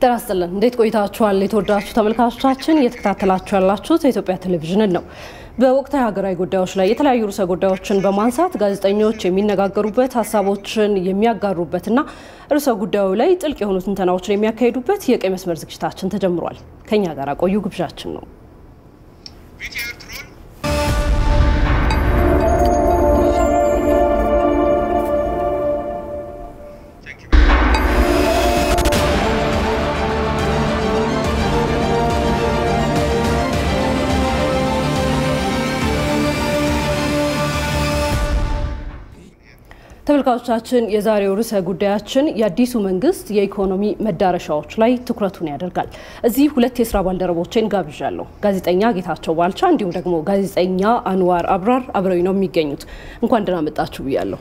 ተራስተልን እንዴት ቆይታችኋል? የተወዳችሁ ተመልካቾቻችን እየተከታተላችሁ ያላችሁት የኢትዮጵያ ቴሌቪዥን ነው። በወቅታዊ ሀገራዊ ጉዳዮች ላይ የተለያዩ ርዕሰ ጉዳዮችን በማንሳት ጋዜጠኞች የሚነጋገሩበት ሀሳቦችን የሚያጋሩበትና ርዕሰ ጉዳዩ ላይ ጥልቅ የሆኑ ትንተናዎችን የሚያካሂዱበት የቀይ መስመር ዝግጅታችን ተጀምሯል። ከኛ ጋር ቆዩ ግብዣችን ነው። ተመልካቾቻችን የዛሬው ርዕሰ ጉዳያችን የአዲሱ መንግስት የኢኮኖሚ መዳረሻዎች ላይ ትኩረቱን ያደርጋል። እዚህ ሁለት የሥራ ባልደረቦችን ጋብዣለሁ። ጋዜጠኛ ጌታቸው ባልቻ እንዲሁም ደግሞ ጋዜጠኛ አንዋር አብራር አብረው ነው የሚገኙት። እንኳን ደህና መጣችሁ ብያለሁ።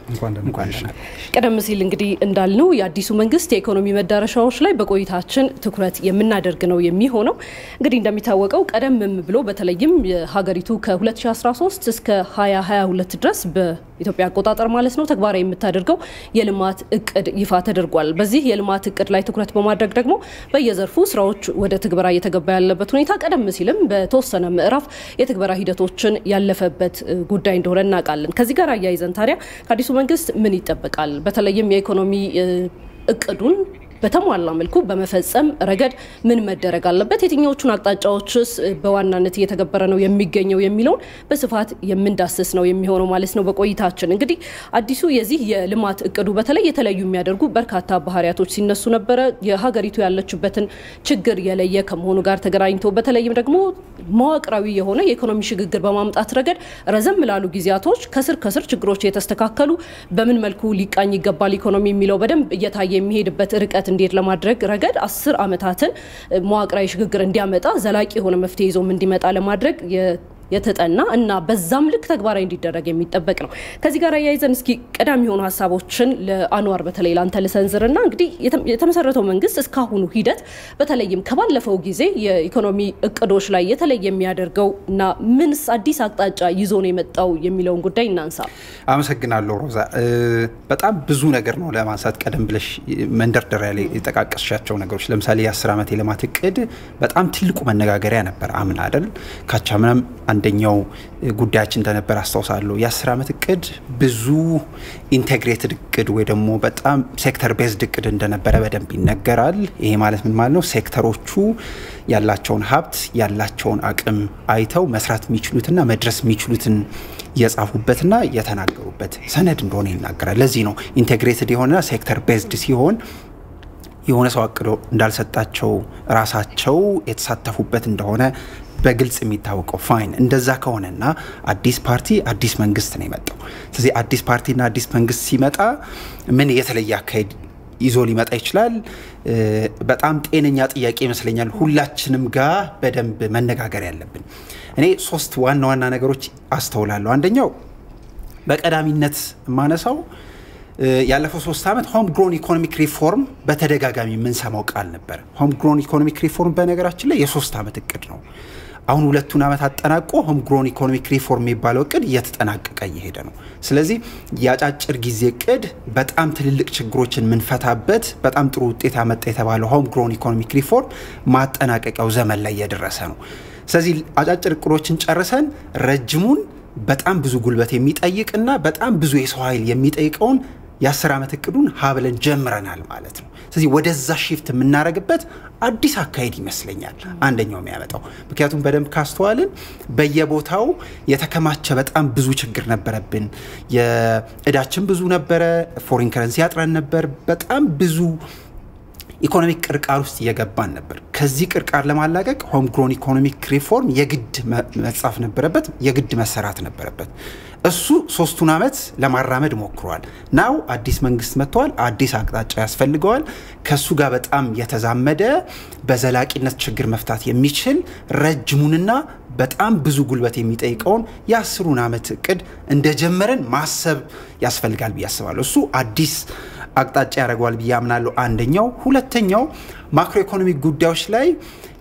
ቀደም ሲል እንግዲህ እንዳልነው የአዲሱ መንግስት የኢኮኖሚ መዳረሻዎች ላይ በቆይታችን ትኩረት የምናደርግ ነው የሚሆነው። እንግዲህ እንደሚታወቀው ቀደምም ብሎ በተለይም የሀገሪቱ ከ2013 እስከ 2022 ድረስ በኢትዮጵያ አቆጣጠር ማለት ነው ተግባራዊ የምታደርገው የልማት እቅድ ይፋ ተደርጓል። በዚህ የልማት እቅድ ላይ ትኩረት በማድረግ ደግሞ በየዘርፉ ስራዎች ወደ ትግበራ እየተገባ ያለበት ሁኔታ ቀደም ሲልም በተወሰነ ምዕራፍ የትግበራ ሂደቶችን ያለፈበት ጉዳይ እንደሆነ እናውቃለን። ከዚህ ጋር አያይዘን ታዲያ ከአዲሱ መንግስት ምን ይጠበቃል? በተለይም የኢኮኖሚ እቅዱን በተሟላ መልኩ በመፈጸም ረገድ ምን መደረግ አለበት? የትኞቹን አቅጣጫዎችስ በዋናነት እየተገበረ ነው የሚገኘው የሚለውን በስፋት የምንዳስስ ነው የሚሆነው ማለት ነው በቆይታችን። እንግዲህ አዲሱ የዚህ የልማት እቅዱ በተለይ የተለዩ የሚያደርጉ በርካታ ባህሪያቶች ሲነሱ ነበረ። የሀገሪቱ ያለችበትን ችግር የለየ ከመሆኑ ጋር ተገናኝቶ በተለይም ደግሞ መዋቅራዊ የሆነ የኢኮኖሚ ሽግግር በማምጣት ረገድ ረዘም ላሉ ጊዜያቶች ከስር ችግሮች የተስተካከሉ በምን መልኩ ሊቃኝ ይገባል ኢኮኖሚ የሚለው በደንብ እየታየ የሚሄድበት ርቀት እንዴት ለማድረግ ረገድ 10 አመታትን መዋቅራዊ ሽግግር እንዲያመጣ ዘላቂ የሆነ መፍትሄ ይዞም እንዲመጣ ለማድረግ የተጠና እና በዛም ልክ ተግባራዊ እንዲደረግ የሚጠበቅ ነው። ከዚህ ጋር ያይዘን እስኪ ቀዳሚ የሆኑ ሀሳቦችን ለአንዋር በተለይ ላንተ ልሰንዝርና እንግዲህ የተመሰረተው መንግስት እስካሁኑ ሂደት በተለይም ከባለፈው ጊዜ የኢኮኖሚ እቅዶች ላይ የተለየ የሚያደርገው እና ምንስ አዲስ አቅጣጫ ይዞ ነው የመጣው የሚለውን ጉዳይ እናንሳ። አመሰግናለሁ ሮዛ። በጣም ብዙ ነገር ነው ለማንሳት ቀደም ብለሽ መንደርደሪያ ላይ የተጠቃቀስሻቸው ነገሮች ለምሳሌ የ10 አመት የልማት እቅድ በጣም ትልቁ መነጋገሪያ ነበር አምና አይደል? ካቻምናም አንደኛው ጉዳያችን እንደነበር አስተዋውሳለሁ። የ10 አመት እቅድ ብዙ ኢንተግሬትድ እቅድ ወይ ደግሞ በጣም ሴክተር ቤዝድ እቅድ እንደነበረ በደንብ ይነገራል። ይሄ ማለት ምን ማለት ነው? ሴክተሮቹ ያላቸውን ሀብት ያላቸውን አቅም አይተው መስራት የሚችሉትና መድረስ የሚችሉትን የጻፉበትና የተናገሩበት ሰነድ እንደሆነ ይናገራል። ለዚህ ነው ኢንተግሬትድ የሆነና ሴክተር ቤዝድ ሲሆን የሆነ ሰው አቅዶ እንዳልሰጣቸው ራሳቸው የተሳተፉበት እንደሆነ በግልጽ የሚታወቀው። ፋይን እንደዛ ከሆነና አዲስ ፓርቲ አዲስ መንግስት ነው የመጣው። ስለዚህ አዲስ ፓርቲና አዲስ መንግስት ሲመጣ ምን የተለየ አካሄድ ይዞ ሊመጣ ይችላል? በጣም ጤነኛ ጥያቄ ይመስለኛል ሁላችንም ጋር በደንብ መነጋገር ያለብን። እኔ 3 ዋና ነገሮች አስተውላለሁ። አንደኛው በቀዳሚነት ማነሳው ያለፈው 3 አመት ሆም ግሮን ኢኮኖሚክ ሪፎርም በተደጋጋሚ ምን ሰማው ቃል ነበር። ሆም ግሮን ኢኮኖሚክ ሪፎርም በነገራችን ላይ የ3 አመት እቅድ ነው። አሁን 2 አመት አጠናቆ ሆም ግሮን ኢኮኖሚክ ሪፎርም የሚባለው እቅድ እየተጠናቀቀ እየሄደ ነው። ስለዚህ ያጫጭር ጊዜ እቅድ በጣም ትልልቅ ችግሮችን ምንፈታበት በጣም ጥሩ ውጤት ያመጣ የተባለው ሆም ግሮን ኢኮኖሚክ ሪፎርም ማጠናቀቂያው ዘመን ላይ እየደረሰ ነው። ስለዚህ አጫጭር እቅዶችን ጨርሰን ረጅሙን በጣም ብዙ ጉልበት የሚጠይቅና በጣም ብዙ የሰው ኃይል የሚጠይቀውን የ10 አመት እቅዱን ሀብለን ጀምረናል ማለት ነው። ስለዚህ ወደዛ ሺፍት የምናረግበት አዲስ አካሄድ ይመስለኛል አንደኛው የሚያመጣው። ምክንያቱም በደንብ ካስተዋልን በየቦታው የተከማቸ በጣም ብዙ ችግር ነበረብን። የእዳችን ብዙ ነበረ፣ ፎሪን ከረንሲ ያጥረን ነበር፣ በጣም ብዙ ኢኮኖሚክ ቅርቃር ውስጥ እየገባን ነበር። ከዚህ ቅርቃር ለማላቀቅ ሆም ግሮን ኢኮኖሚክ ሪፎርም የግድ መጻፍ ነበረበት፣ የግድ መሰራት ነበረበት። እሱ 3 አመት ለማራመድ ሞክሯል። ናው አዲስ መንግስት መጥቷል። አዲስ አቅጣጫ ያስፈልገዋል። ከሱ ጋር በጣም የተዛመደ በዘላቂነት ችግር መፍታት የሚችል ረጅሙንና በጣም ብዙ ጉልበት የሚጠይቀውን የ10 አመት እቅድ እንደጀመረን ማሰብ ያስፈልጋል ብዬ አስባለሁ። እሱ አዲስ አቅጣጫ ያደርጋል ብዬ አምናለሁ። አንደኛው። ሁለተኛው ማክሮ ኢኮኖሚ ጉዳዮች ላይ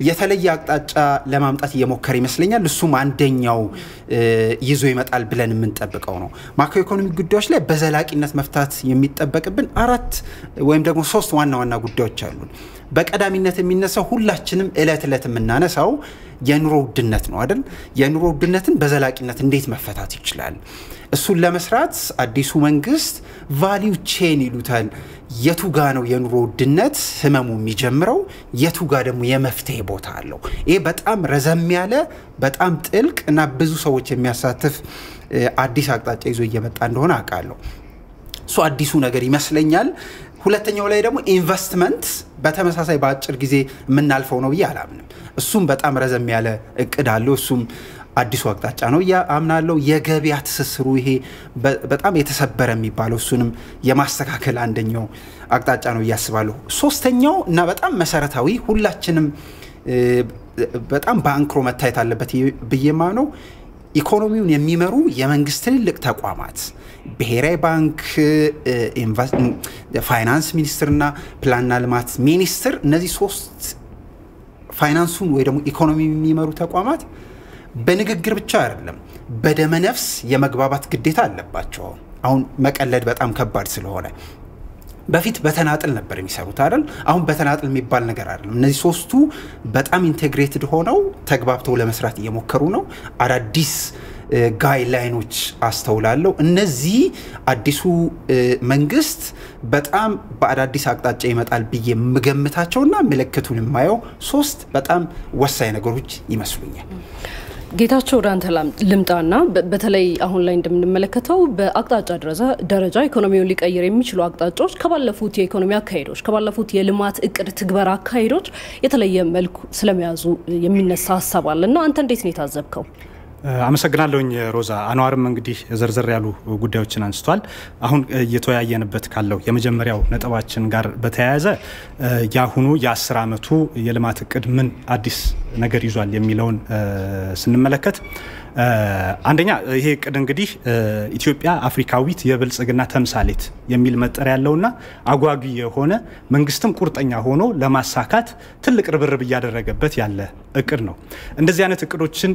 የተለየ አቅጣጫ ለማምጣት እየሞከረ ይመስለኛል። እሱም አንደኛው ይዞ ይመጣል ብለን የምንጠብቀው ነው። ማክሮ ኢኮኖሚ ጉዳዮች ላይ በዘላቂነት መፍታት የሚጠበቅብን 4 ወይም ደግሞ 3 ዋና ዋና ጉዳዮች አሉ። በቀዳሚነት የሚነሳው ሁላችንም እለት የምናነሳው የኑሮ ውድነት ነው አይደል? የኑሮ ውድነትን በዘላቂነት እንዴት መፈታት ይችላል? እሱን ለመስራት አዲሱ መንግስት ቫልዩ ቼን ይሉታል። የቱጋ ነው የኑሮ ውድነት ህመሙ የሚጀምረው፣ የቱጋ ደግሞ የመፍትሄ ቦታ አለው። ይሄ በጣም ረዘም ያለ በጣም ጥልቅ እና ብዙ ሰዎች የሚያሳትፍ አዲስ አቅጣጫ ይዞ እየመጣ እንደሆነ አውቃለሁ። እሱ አዲሱ ነገር ይመስለኛል። ሁለተኛው ላይ ደግሞ ኢንቨስትመንት በተመሳሳይ በአጭር ጊዜ የምናልፈው ነው ብዬ አላምንም። እሱም በጣም ረዘም ያለ እቅድ አለው። እሱም አዲሱ አቅጣጫ ነው አምናለሁ። የገበያ ትስስሩ ይሄ በጣም የተሰበረ የሚባለው እሱንም የማስተካከል አንደኛው አቅጣጫ ነው እያስባለሁ። ሶስተኛው እና በጣም መሰረታዊ ሁላችንም በጣም በአንክሮ መታየት አለበት ብዬ ማምነው ኢኮኖሚውን የሚመሩ የመንግስት ትልልቅ ተቋማት ብሔራዊ ባንክ፣ ፋይናንስ ሚኒስትርና ፕላንና ልማት ሚኒስትር እነዚህ 3 ፋይናንሱን ወይ ደግሞ ኢኮኖሚ የሚመሩ ተቋማት በንግግር ብቻ አይደለም በደመነፍስ የመግባባት ግዴታ አለባቸው። አሁን መቀለድ በጣም ከባድ ስለሆነ በፊት በተናጥል ነበር የሚሰሩት አይደል? አሁን በተናጥል የሚባል ነገር አይደለም። እነዚህ 3ቱ በጣም ኢንቴግሬትድ ሆነው ተግባብተው ለመስራት እየሞከሩ ነው። አዳዲስ ጋይድላይኖች አስተውላለሁ። እነዚህ አዲሱ መንግስት በጣም በአዳዲስ አቅጣጫ ይመጣል ብዬ የምገምታቸውና ምልክቱን የማየው 3 በጣም ወሳኝ ነገሮች ይመስሉኛል። ጌታቸው ወደ አንተ ልምጣና በተለይ አሁን ላይ እንደምንመለከተው በአቅጣጫ ደረጃ ኢኮኖሚውን ሊቀይር የሚችሉ አቅጣጫዎች ከባለፉት የኢኮኖሚ አካሄዶች ከባለፉት የልማት እቅድ ትግበራ አካሄዶች የተለየ መልኩ ስለመያዙ የሚነሳ ሀሳብ አለና አንተ እንዴት ነው የታዘብከው? አመሰግናለሁኝ ሮዛ። አንዋርም እንግዲህ ዘርዘር ያሉ ጉዳዮችን አንስቷል። አሁን እየተወያየንበት ካለው የመጀመሪያው ነጥባችን ጋር በተያያዘ ያሁኑ የ10 ዓመቱ የልማት እቅድ ምን አዲስ ነገር ይዟል የሚለውን ስንመለከት አንደኛ ይሄ እቅድ እንግዲህ ኢትዮጵያ አፍሪካዊት የብልጽግና ተምሳሌት የሚል መጠሪያ ያለውና አጓጊ የሆነ መንግስትም ቁርጠኛ ሆኖ ለማሳካት ትልቅ ርብርብ እያደረገበት ያለ እቅድ ነው። እንደዚህ አይነት እቅዶችን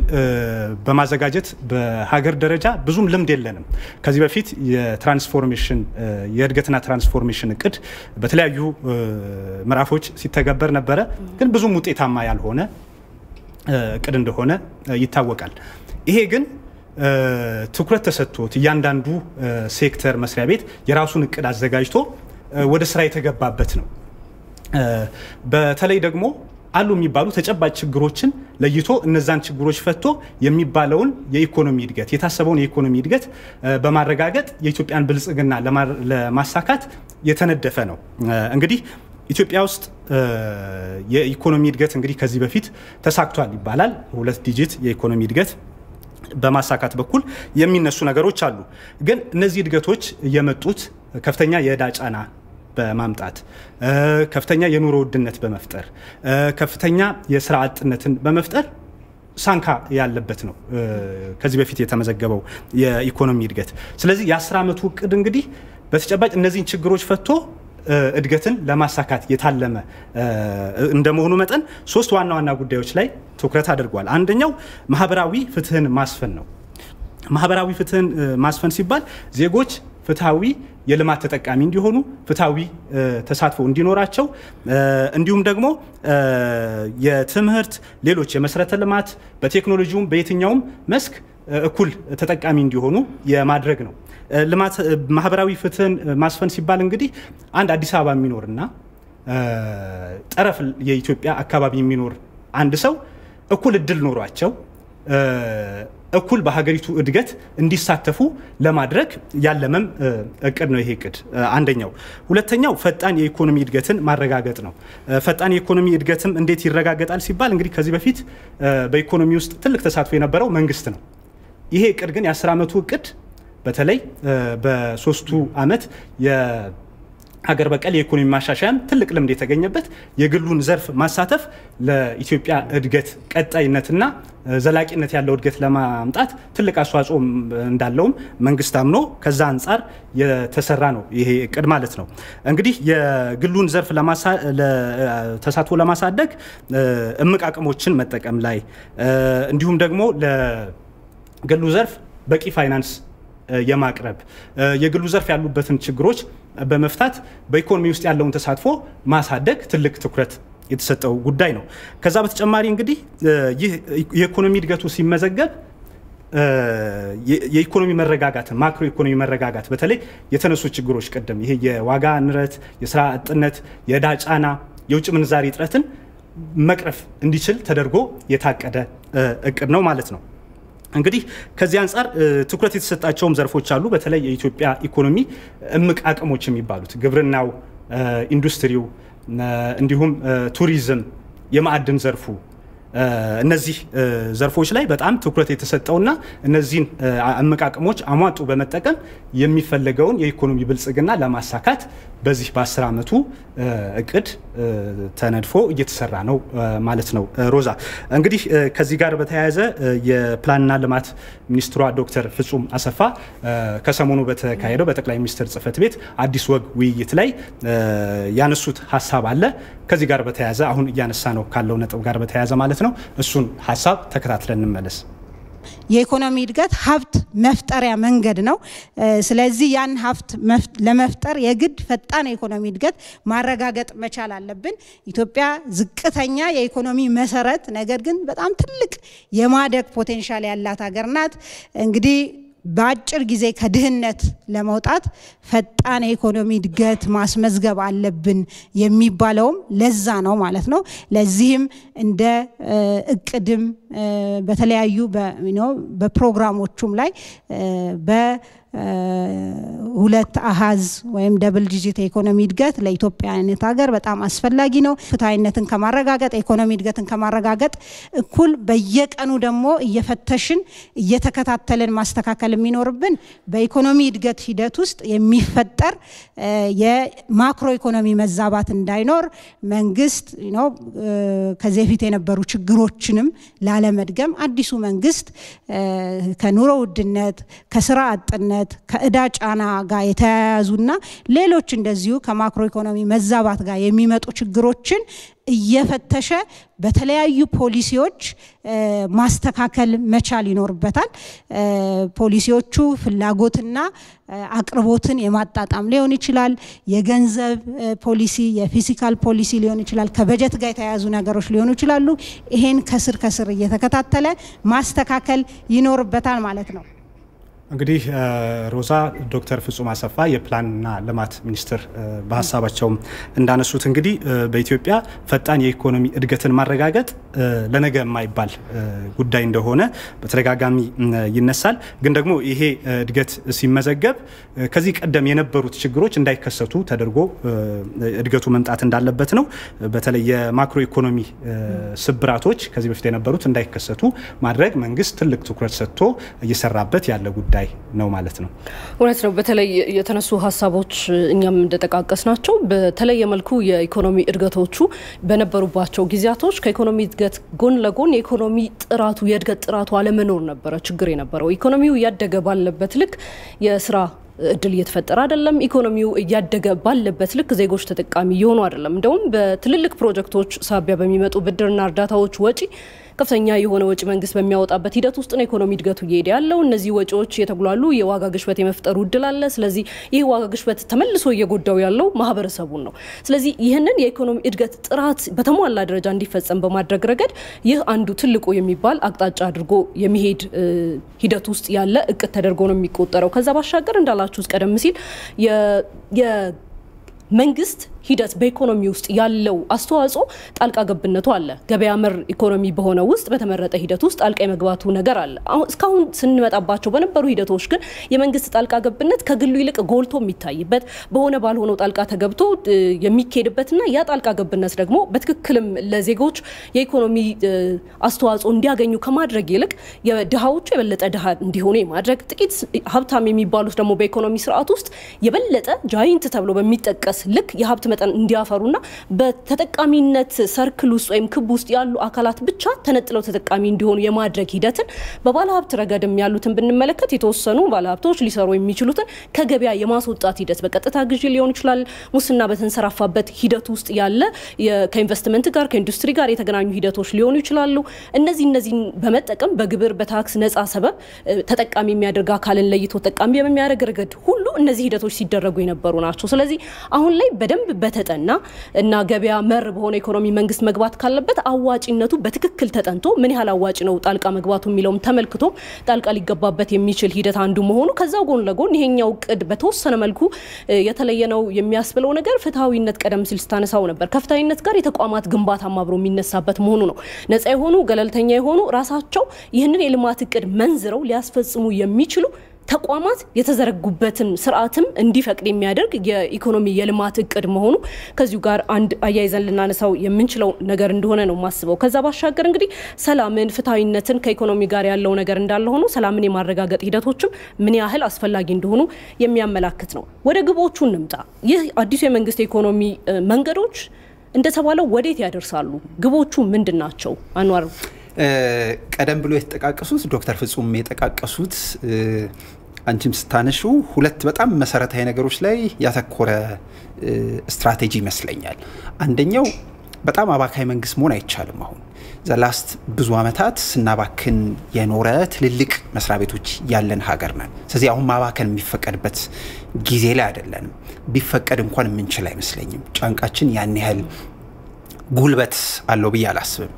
በማዘጋጀት በሀገር ደረጃ ብዙም ልምድ የለንም። ከዚህ በፊት የትራንስፎርሜሽን የእድገትና ትራንስፎርሜሽን እቅድ በተለያዩ ምዕራፎች ሲተገበር ነበረ፣ ግን ብዙም ውጤታማ ያልሆነ እቅድ እንደሆነ ይታወቃል። ይሄ ግን ትኩረት ተሰጥቶት እያንዳንዱ ሴክተር መስሪያ ቤት የራሱን እቅድ አዘጋጅቶ ወደ ስራ የተገባበት ነው። በተለይ ደግሞ አሉ የሚባሉ ተጨባጭ ችግሮችን ለይቶ እነዛን ችግሮች ፈቶ የሚባለውን የኢኮኖሚ እድገት የታሰበውን የኢኮኖሚ እድገት በማረጋገጥ የኢትዮጵያን ብልጽግና ለማሳካት የተነደፈ ነው። እንግዲህ ኢትዮጵያ ውስጥ የኢኮኖሚ እድገት እንግዲህ ከዚህ በፊት ተሳክቷል ይባላል። 2 ዲጂት የኢኮኖሚ እድገት በማሳካት በኩል የሚነሱ ነገሮች አሉ። ግን እነዚህ እድገቶች የመጡት ከፍተኛ የዕዳ ጫና በማምጣት ከፍተኛ የኑሮ ውድነት በመፍጠር ከፍተኛ የስራ አጥነትን በመፍጠር ሳንካ ያለበት ነው ከዚህ በፊት የተመዘገበው የኢኮኖሚ እድገት። ስለዚህ የ10 ዓመቱ እቅድ እንግዲህ በተጨባጭ እነዚህን ችግሮች ፈቶ እድገትን ለማሳካት የታለመ እንደመሆኑ መጠን 3 ዋና ዋና ጉዳዮች ላይ ትኩረት አድርጓል። አንደኛው ማህበራዊ ፍትህን ማስፈን ነው። ማህበራዊ ፍትህን ማስፈን ሲባል ዜጎች ፍትሃዊ የልማት ተጠቃሚ እንዲሆኑ ፍትሃዊ ተሳትፎ እንዲኖራቸው እንዲሁም ደግሞ የትምህርት ሌሎች የመሰረተ ልማት በቴክኖሎጂውም በየትኛውም መስክ እኩል ተጠቃሚ እንዲሆኑ የማድረግ ነው። ልማት ማህበራዊ ፍትህን ማስፈን ሲባል እንግዲህ አንድ አዲስ አበባ የሚኖርና ጠረፍ የኢትዮጵያ አካባቢ የሚኖር አንድ ሰው እኩል እድል ኖሯቸው እኩል በሀገሪቱ እድገት እንዲሳተፉ ለማድረግ ያለመም እቅድ ነው ይሄ እቅድ አንደኛው። ሁለተኛው ፈጣን የኢኮኖሚ እድገትን ማረጋገጥ ነው። ፈጣን የኢኮኖሚ እድገትም እንዴት ይረጋገጣል ሲባል እንግዲህ ከዚህ በፊት በኢኮኖሚ ውስጥ ትልቅ ተሳትፎ የነበረው መንግስት ነው። ይሄ እቅድ ግን የ10 ዓመቱ እቅድ በተለይ በ3ቱ ዓመት ሀገር በቀል የኢኮኖሚ ማሻሻያም ትልቅ ልምድ የተገኘበት የግሉን ዘርፍ ማሳተፍ ለኢትዮጵያ እድገት ቀጣይነትና ዘላቂነት ያለው እድገት ለማምጣት ትልቅ አስተዋጽኦ እንዳለውም መንግስት አምኖ ከዛ አንፃር የተሰራ ነው ይሄ እቅድ ማለት ነው። እንግዲህ የግሉን ዘርፍ ተሳትፎ ለማሳደግ እምቅ አቅሞችን መጠቀም ላይ እንዲሁም ደግሞ ለግሉ ዘርፍ በቂ ፋይናንስ የማቅረብ የግሉ ዘርፍ ያሉበትን ችግሮች በመፍታት በኢኮኖሚ ውስጥ ያለውን ተሳትፎ ማሳደግ ትልቅ ትኩረት የተሰጠው ጉዳይ ነው። ከዛ በተጨማሪ እንግዲህ ይህ የኢኮኖሚ እድገቱ ሲመዘገብ የኢኮኖሚ መረጋጋት ማክሮ ኢኮኖሚ መረጋጋት በተለይ የተነሱ ችግሮች ቀደም ይሄ የዋጋ ንረት፣ የስራ አጥነት፣ የዕዳ ጫና፣ የውጭ ምንዛሪ እጥረትን መቅረፍ እንዲችል ተደርጎ የታቀደ እቅድ ነው ማለት ነው። እንግዲህ ከዚህ አንፃር ትኩረት የተሰጣቸውም ዘርፎች አሉ። በተለይ የኢትዮጵያ ኢኮኖሚ እምቅ አቅሞች የሚባሉት ግብርናው፣ ኢንዱስትሪው፣ እንዲሁም ቱሪዝም፣ የማዕድን ዘርፉ እነዚህ ዘርፎች ላይ በጣም ትኩረት የተሰጠውና እነዚህን እምቅ አቅሞች አሟጡ በመጠቀም የሚፈለገውን የኢኮኖሚ ብልጽግና ለማሳካት በዚህ በ10 ዓመቱ እቅድ ተነድፎ እየተሰራ ነው ማለት ነው። ሮዛ እንግዲህ ከዚህ ጋር በተያያዘ የፕላንና ልማት ሚኒስትሯ ዶክተር ፍጹም አሰፋ ከሰሞኑ በተካሄደው በጠቅላይ ሚኒስትር ጽህፈት ቤት አዲስ ወግ ውይይት ላይ ያነሱት ሀሳብ አለ። ከዚህ ጋር በተያያዘ አሁን እያነሳ ነው ካለው ነጥብ ጋር በተያያዘ ማለት ነው። እሱን ሀሳብ ተከታትለን እንመለስ። የኢኮኖሚ እድገት ሀብት መፍጠሪያ መንገድ ነው። ስለዚህ ያን ሀብት ለመፍጠር የግድ ፈጣን የኢኮኖሚ እድገት ማረጋገጥ መቻል አለብን። ኢትዮጵያ ዝቅተኛ የኢኮኖሚ መሰረት ነገር ግን በጣም ትልቅ የማደግ ፖቴንሻል ያላት ሀገር ናት። እንግዲህ በአጭር ጊዜ ከድህነት ለመውጣት ፈጣን የኢኮኖሚ እድገት ማስመዝገብ አለብን የሚባለውም ለዛ ነው ማለት ነው። ለዚህም እንደ እቅድም በተለያዩ በፕሮግራሞቹም ላይ ሁለት አሃዝ ወይም ደብል ዲጂት ኢኮኖሚ እድገት ለኢትዮጵያ አይነት ሀገር በጣም አስፈላጊ ነው። ፍትሃዊነትን ከማረጋገጥ ኢኮኖሚ እድገትን ከማረጋገጥ እኩል በየቀኑ ደግሞ እየፈተሽን እየተከታተልን ማስተካከል የሚኖርብን በኢኮኖሚ እድገት ሂደት ውስጥ የሚፈጠር የማክሮ ኢኮኖሚ መዛባት እንዳይኖር መንግስት ከዚህ በፊት የነበሩ ችግሮችንም ላለመድገም አዲሱ መንግስት ከኑሮ ውድነት ከስራ አጥነት ከዕዳ ጫና ጋር የተያያዙና ሌሎች እንደዚሁ ከማክሮ ኢኮኖሚ መዛባት ጋር የሚመጡ ችግሮችን እየፈተሸ በተለያዩ ፖሊሲዎች ማስተካከል መቻል ይኖርበታል። ፖሊሲዎቹ ፍላጎትና አቅርቦትን የማጣጣም ሊሆን ይችላል። የገንዘብ ፖሊሲ፣ የፊስካል ፖሊሲ ሊሆን ይችላል። ከበጀት ጋር የተያያዙ ነገሮች ሊሆኑ ይችላሉ። ይሄን ከስር ከስር እየተከታተለ ማስተካከል ይኖርበታል ማለት ነው። እንግዲህ ሮዛ ዶክተር ፍጹም አሰፋ የፕላንና ልማት ሚኒስትር በሀሳባቸው እንዳነሱት እንግዲህ በኢትዮጵያ ፈጣን የኢኮኖሚ እድገትን ማረጋገጥ ለነገ የማይባል ጉዳይ እንደሆነ በተደጋጋሚ ይነሳል። ግን ደግሞ ይሄ እድገት ሲመዘገብ ከዚህ ቀደም የነበሩት ችግሮች እንዳይከሰቱ ተደርጎ እድገቱ መምጣት እንዳለበት ነው። በተለይ የማክሮ ኢኮኖሚ ስብራቶች ከዚህ በፊት የነበሩት እንዳይከሰቱ ማድረግ መንግስት ትልቅ ትኩረት ሰጥቶ እየሰራበት ያለ ጉዳይ ነው ማለት ነው። እውነት ነው። በተለይ የተነሱ ሀሳቦች እኛም እንደተቃቀስ ናቸው። በተለየ መልኩ የኢኮኖሚ እድገቶቹ በነበሩባቸው ጊዜያቶች ከኢኮኖሚ እድገት ጎን ለጎን የኢኮኖሚ ጥራቱ የእድገት ጥራቱ አለመኖር ነበረ ችግር የነበረው። ኢኮኖሚው እያደገ ባለበት ልክ የስራ እድል እየተፈጠረ አይደለም። ኢኮኖሚው እያደገ ባለበት ልክ ዜጎች ተጠቃሚ እየሆኑ አይደለም። እንደውም በትልልቅ ፕሮጀክቶች ሳቢያ በሚመጡ ብድርና እርዳታዎች ወጪ ከፍተኛ የሆነ ወጪ መንግስት በሚያወጣበት ሂደት ውስጥ ነው ኢኮኖሚ እድገቱ እየሄደ ያለው። እነዚህ ወጪዎች የተጉላሉ የዋጋ ግሽበት የመፍጠሩ እድል አለ። ስለዚህ ይህ ዋጋ ግሽበት ተመልሶ እየጎዳው ያለው ማህበረሰቡን ነው። ስለዚህ ይህንን የኢኮኖሚ እድገት ጥራት በተሟላ ደረጃ እንዲፈጸም በማድረግ ረገድ ይህ አንዱ ትልቁ የሚባል አቅጣጫ አድርጎ የሚሄድ ሂደት ውስጥ ያለ እቅድ ተደርጎ ነው የሚቆጠረው። ከዛ ባሻገር እንዳላችሁት ቀደም ሲል የመንግስት ሂደት በኢኮኖሚ ውስጥ ያለው አስተዋጽኦ ጣልቃ ገብነቱ አለ። ገበያ መር ኢኮኖሚ በሆነ ውስጥ በተመረጠ ሂደት ውስጥ ጣልቃ የመግባቱ ነገር አለ። እስካሁን ስንመጣባቸው በነበሩ ሂደቶች ግን የመንግስት ጣልቃ ገብነት ከግሉ ይልቅ ጎልቶ የሚታይበት በሆነ ባልሆነው ጣልቃ ተገብቶ የሚካሄድበትና ያ ጣልቃ ገብነት ደግሞ በትክክልም ለዜጎች የኢኮኖሚ አስተዋጽኦ እንዲያገኙ ከማድረግ ይልቅ የድሃዎቹ የበለጠ ድሃ እንዲሆኑ የማድረግ ጥቂት ሀብታም የሚባሉት ደግሞ በኢኮኖሚ ስርዓት ውስጥ የበለጠ ጃይንት ተብሎ በሚጠቀስ ልክ የሀብት መጠን እንዲያፈሩና በተጠቃሚነት ሰርክል ውስጥ ወይም ክብ ውስጥ ያሉ አካላት ብቻ ተነጥለው ተጠቃሚ እንዲሆኑ የማድረግ ሂደትን በባለ ሀብት ረገድም ያሉትን ብንመለከት የተወሰኑ ባለ ሀብቶች ሊሰሩ የሚችሉትን ከገበያ የማስወጣት ሂደት በቀጥታ ግዢ ሊሆን ይችላል። ሙስና በተንሰራፋበት ሂደት ውስጥ ያለ ከኢንቨስትመንት ጋር ከኢንዱስትሪ ጋር የተገናኙ ሂደቶች ሊሆኑ ይችላሉ። እነዚህን በመጠቀም በግብር በታክስ ነፃ ሰበብ ተጠቃሚ የሚያደርግ አካልን ለይቶ ተጠቃሚ በሚያደርግ ረገድ ሁሉ እነዚህ ሂደቶች ሲደረጉ የነበሩ ናቸው። ስለዚህ አሁን ላይ በደንብ በተጠና እና ገበያ መር በሆነ ኢኮኖሚ መንግስት መግባት ካለበት አዋጭነቱ በትክክል ተጠንቶ ምን ያህል አዋጭ ነው ጣልቃ መግባቱ የሚለውም ተመልክቶ ጣልቃ ሊገባበት የሚችል ሂደት አንዱ መሆኑ ከዛው ጎን ለጎን ይሄኛው ቅድ በተወሰነ መልኩ የተለየ ነው የሚያስብለው ነገር ፍትሃዊነት ቀደም ሲል ስታነሳው ነበር። ከፍትሃዊነት ጋር የተቋማት ግንባታ አብሮ የሚነሳበት መሆኑ ነው። ነፃ የሆኑ ገለልተኛ የሆኑ ራሳቸው ይህንን የልማት እቅድ መንዝረው ሊያስፈጽሙ የሚችሉ ተቋማት የተዘረጉበትን ስርዓትም እንዲፈቅድ የሚያደርግ የኢኮኖሚ የልማት እቅድ መሆኑ ከዚሁ ጋር አንድ አያይዘን ልናነሳው የምንችለው ነገር እንደሆነ ነው ማስበው። ከዛ ባሻገር እንግዲህ ሰላምን ፍትሃዊነትን ከኢኮኖሚ ጋር ያለው ነገር እንዳለ ሆኖ ሰላምን የማረጋገጥ ሂደቶችም ምን ያህል አስፈላጊ እንደሆኑ የሚያመላክት ነው። ወደ ግቦቹ እንምጣ። ይህ አዲሱ የመንግስት ኢኮኖሚ መንገዶች እንደተባለው ወዴት ያደርሳሉ? ግቦቹ ምንድናቸው? አንዋር ቀደም ብሎ የተጠቃቀሱት ዶክተር ፍጹም የተጠቃቀሱት አንቺም ስታነሹ ሁለት በጣም መሰረታዊ ነገሮች ላይ ያተኮረ ስትራቴጂ ይመስለኛል። አንደኛው በጣም አባካይ መንግስት መሆን አይቻልም። አሁን ዘላስት ብዙ አመታት ስናባክን የኖረ ትልልቅ መስሪያ ቤቶች ያለን ሀገር ነን። ስለዚህ አሁን ማባከን የሚፈቀድበት ጊዜ ላይ አይደለንም። ቢፈቀድ እንኳን የምንችል አይመስለኝም። ጫንቃችን ያን ያህል ጉልበት አለው ብዬ አላስብም።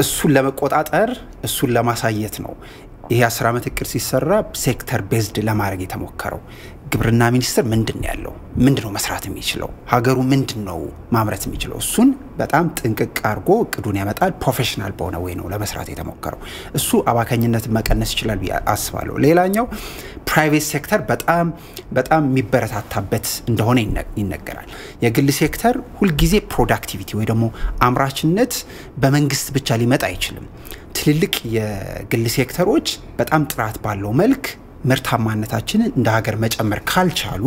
እሱን ለመቆጣጠር እሱን ለማሳየት ነው ይሄ 10 አመት እቅድ ሲሰራ ሴክተር ቤዝድ ለማድረግ የተሞከረው። ግብርና ሚኒስቴር ምንድነው ያለው? ምንድነው መስራት የሚችለው? ሀገሩ ምንድነው ማምረት የሚችለው? እሱን በጣም ጥንቅቅ አድርጎ እቅዱን ያመጣል። ፕሮፌሽናል በሆነ ወይ ነው ለመስራት የተሞከረው። እሱ አባካኝነትን መቀነስ ይችላል ብዬ አስባለሁ። ሌላኛው ፕራይቬት ሴክተር በጣም የሚበረታታበት እንደሆነ ይነገራል። የግል ሴክተር ሁልጊዜ ፕሮዳክቲቪቲ ወይ ደግሞ አምራችነት በመንግስት ብቻ ሊመጣ አይችልም። ትልልቅ የግል ሴክተሮች በጣም ጥራት ባለው መልክ ምርታማነታችንን እንደ ሀገር መጨመር ካልቻሉ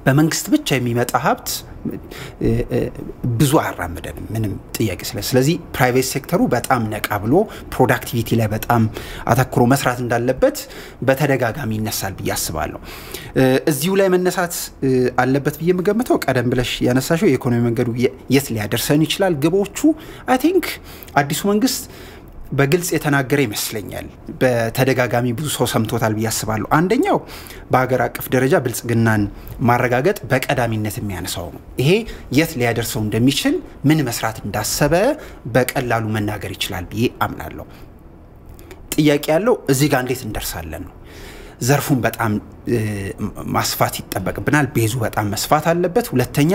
በመንግስት ብቻ የሚመጣ ሀብት ብዙ አያራምደንም ምንም ጥያቄ ስለዚህ ፕራይቬት ሴክተሩ በጣም ነቃ ብሎ ፕሮዳክቲቪቲ ላይ በጣም አተኩሮ መስራት እንዳለበት በተደጋጋሚ ይነሳል ብዬ አስባለሁ። እዚሁ ላይ መነሳት አለበት ብዬ የምገምተው ቀደም ብለሽ ያነሳሽው የኢኮኖሚ መንገዱ የት ሊያደርሰን ይችላል ግቦቹ አይ ቲንክ አዲሱ መንግስት በግልጽ የተናገረ ይመስለኛል። በተደጋጋሚ ብዙ ሰው ሰምቶታል ብዬ አስባለሁ። አንደኛው በሀገር አቀፍ ደረጃ ብልጽግናን ማረጋገጥ በቀዳሚነት የሚያነሳው ነው። ይሄ የት ሊያደርሰው እንደሚችል ምን መስራት እንዳሰበ በቀላሉ መናገር ይችላል ብዬ አምናለሁ። ጥያቄ ያለው እዚህ ጋር እንዴት እንደርሳለን ነው። ዘርፉን በጣም ማስፋት ይጠበቅብናል። ቤዙ በጣም መስፋት አለበት። ሁለተኛ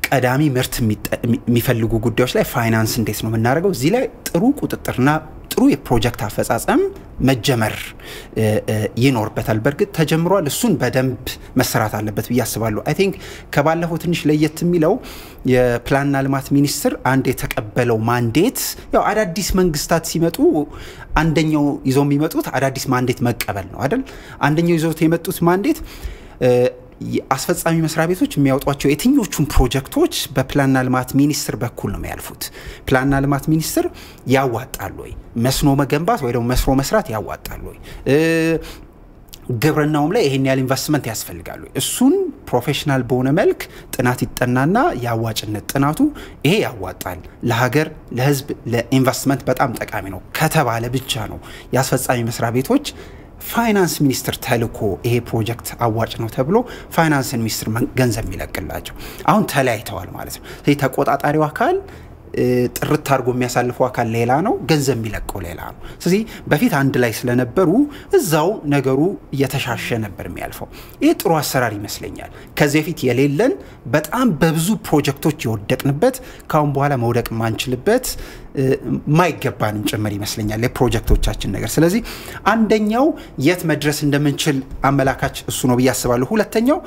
ቀዳሚ ምርት የሚፈልጉ ጉዳዮች ላይ ፋይናንስ እንዴት ነው የምናደርገው? እዚህ ላይ ጥሩ ቁጥጥርና ጥሩ የፕሮጀክት አፈጻጸም መጀመር ይኖርበታል። በርግጥ ተጀምሯል። እሱን በደንብ መሰራት አለበት ብዬ አስባለሁ። አይ ቲንክ ከባለፈው ትንሽ ለየት የሚለው የፕላንና ልማት ሚኒስቴር አንድ የተቀበለው ማንዴት ያው አዳዲስ መንግስታት ሲመጡ አንደኛው ይዘው የሚመጡት አዳዲስ ማንዴት መቀበል ነው አይደል? አንደኛው ይዘውት የመጡት ማንዴት አስፈጻሚ መስሪያ ቤቶች የሚያወጧቸው የትኞቹን ፕሮጀክቶች በፕላንና ልማት ሚኒስቴር በኩል ነው የሚያልፉት? ፕላንና ልማት ሚኒስቴር ያዋጣል ወይ? መስኖ መገንባት ወይ ደግሞ መስኖ መስራት ያዋጣል ወይ? ግብርናውም ላይ ይሄን ያህል ኢንቨስትመንት ያስፈልጋል ወይ? እሱን ፕሮፌሽናል በሆነ መልክ ጥናት ይጠናና ያዋጭነት ጥናቱ ይሄ ያዋጣል ለሀገር ለህዝብ ለኢንቨስትመንት በጣም ጠቃሚ ነው ከተባለ ብቻ ነው የአስፈጻሚ መስሪያ ቤቶች ፋይናንስ ሚኒስትር ተልኮ ይሄ ፕሮጀክት አዋጭ ነው ተብሎ ፋይናንስ ሚኒስትር ገንዘብ የሚለቅላቸው። አሁን ተለያይተዋል ማለት ነው። ስለዚህ ተቆጣጣሪው አካል ጥርት አድርጎ የሚያሳልፈው አካል ሌላ ነው፣ ገንዘብ የሚለቀው ሌላ ነው። ስለዚህ በፊት አንድ ላይ ስለነበሩ እዛው ነገሩ እየተሻሸ ነበር የሚያልፈው። ይህ ጥሩ አሰራር ይመስለኛል። ከዚህ በፊት የሌለን በጣም በብዙ ፕሮጀክቶች የወደቅንበት ካሁን በኋላ መውደቅ ማንችልበት ማይገባንም ጭምር ይመስለኛል የፕሮጀክቶቻችን ነገር። ስለዚህ አንደኛው የት መድረስ እንደምንችል አመላካች እሱ ነው ብዬ አስባለሁ። ሁለተኛው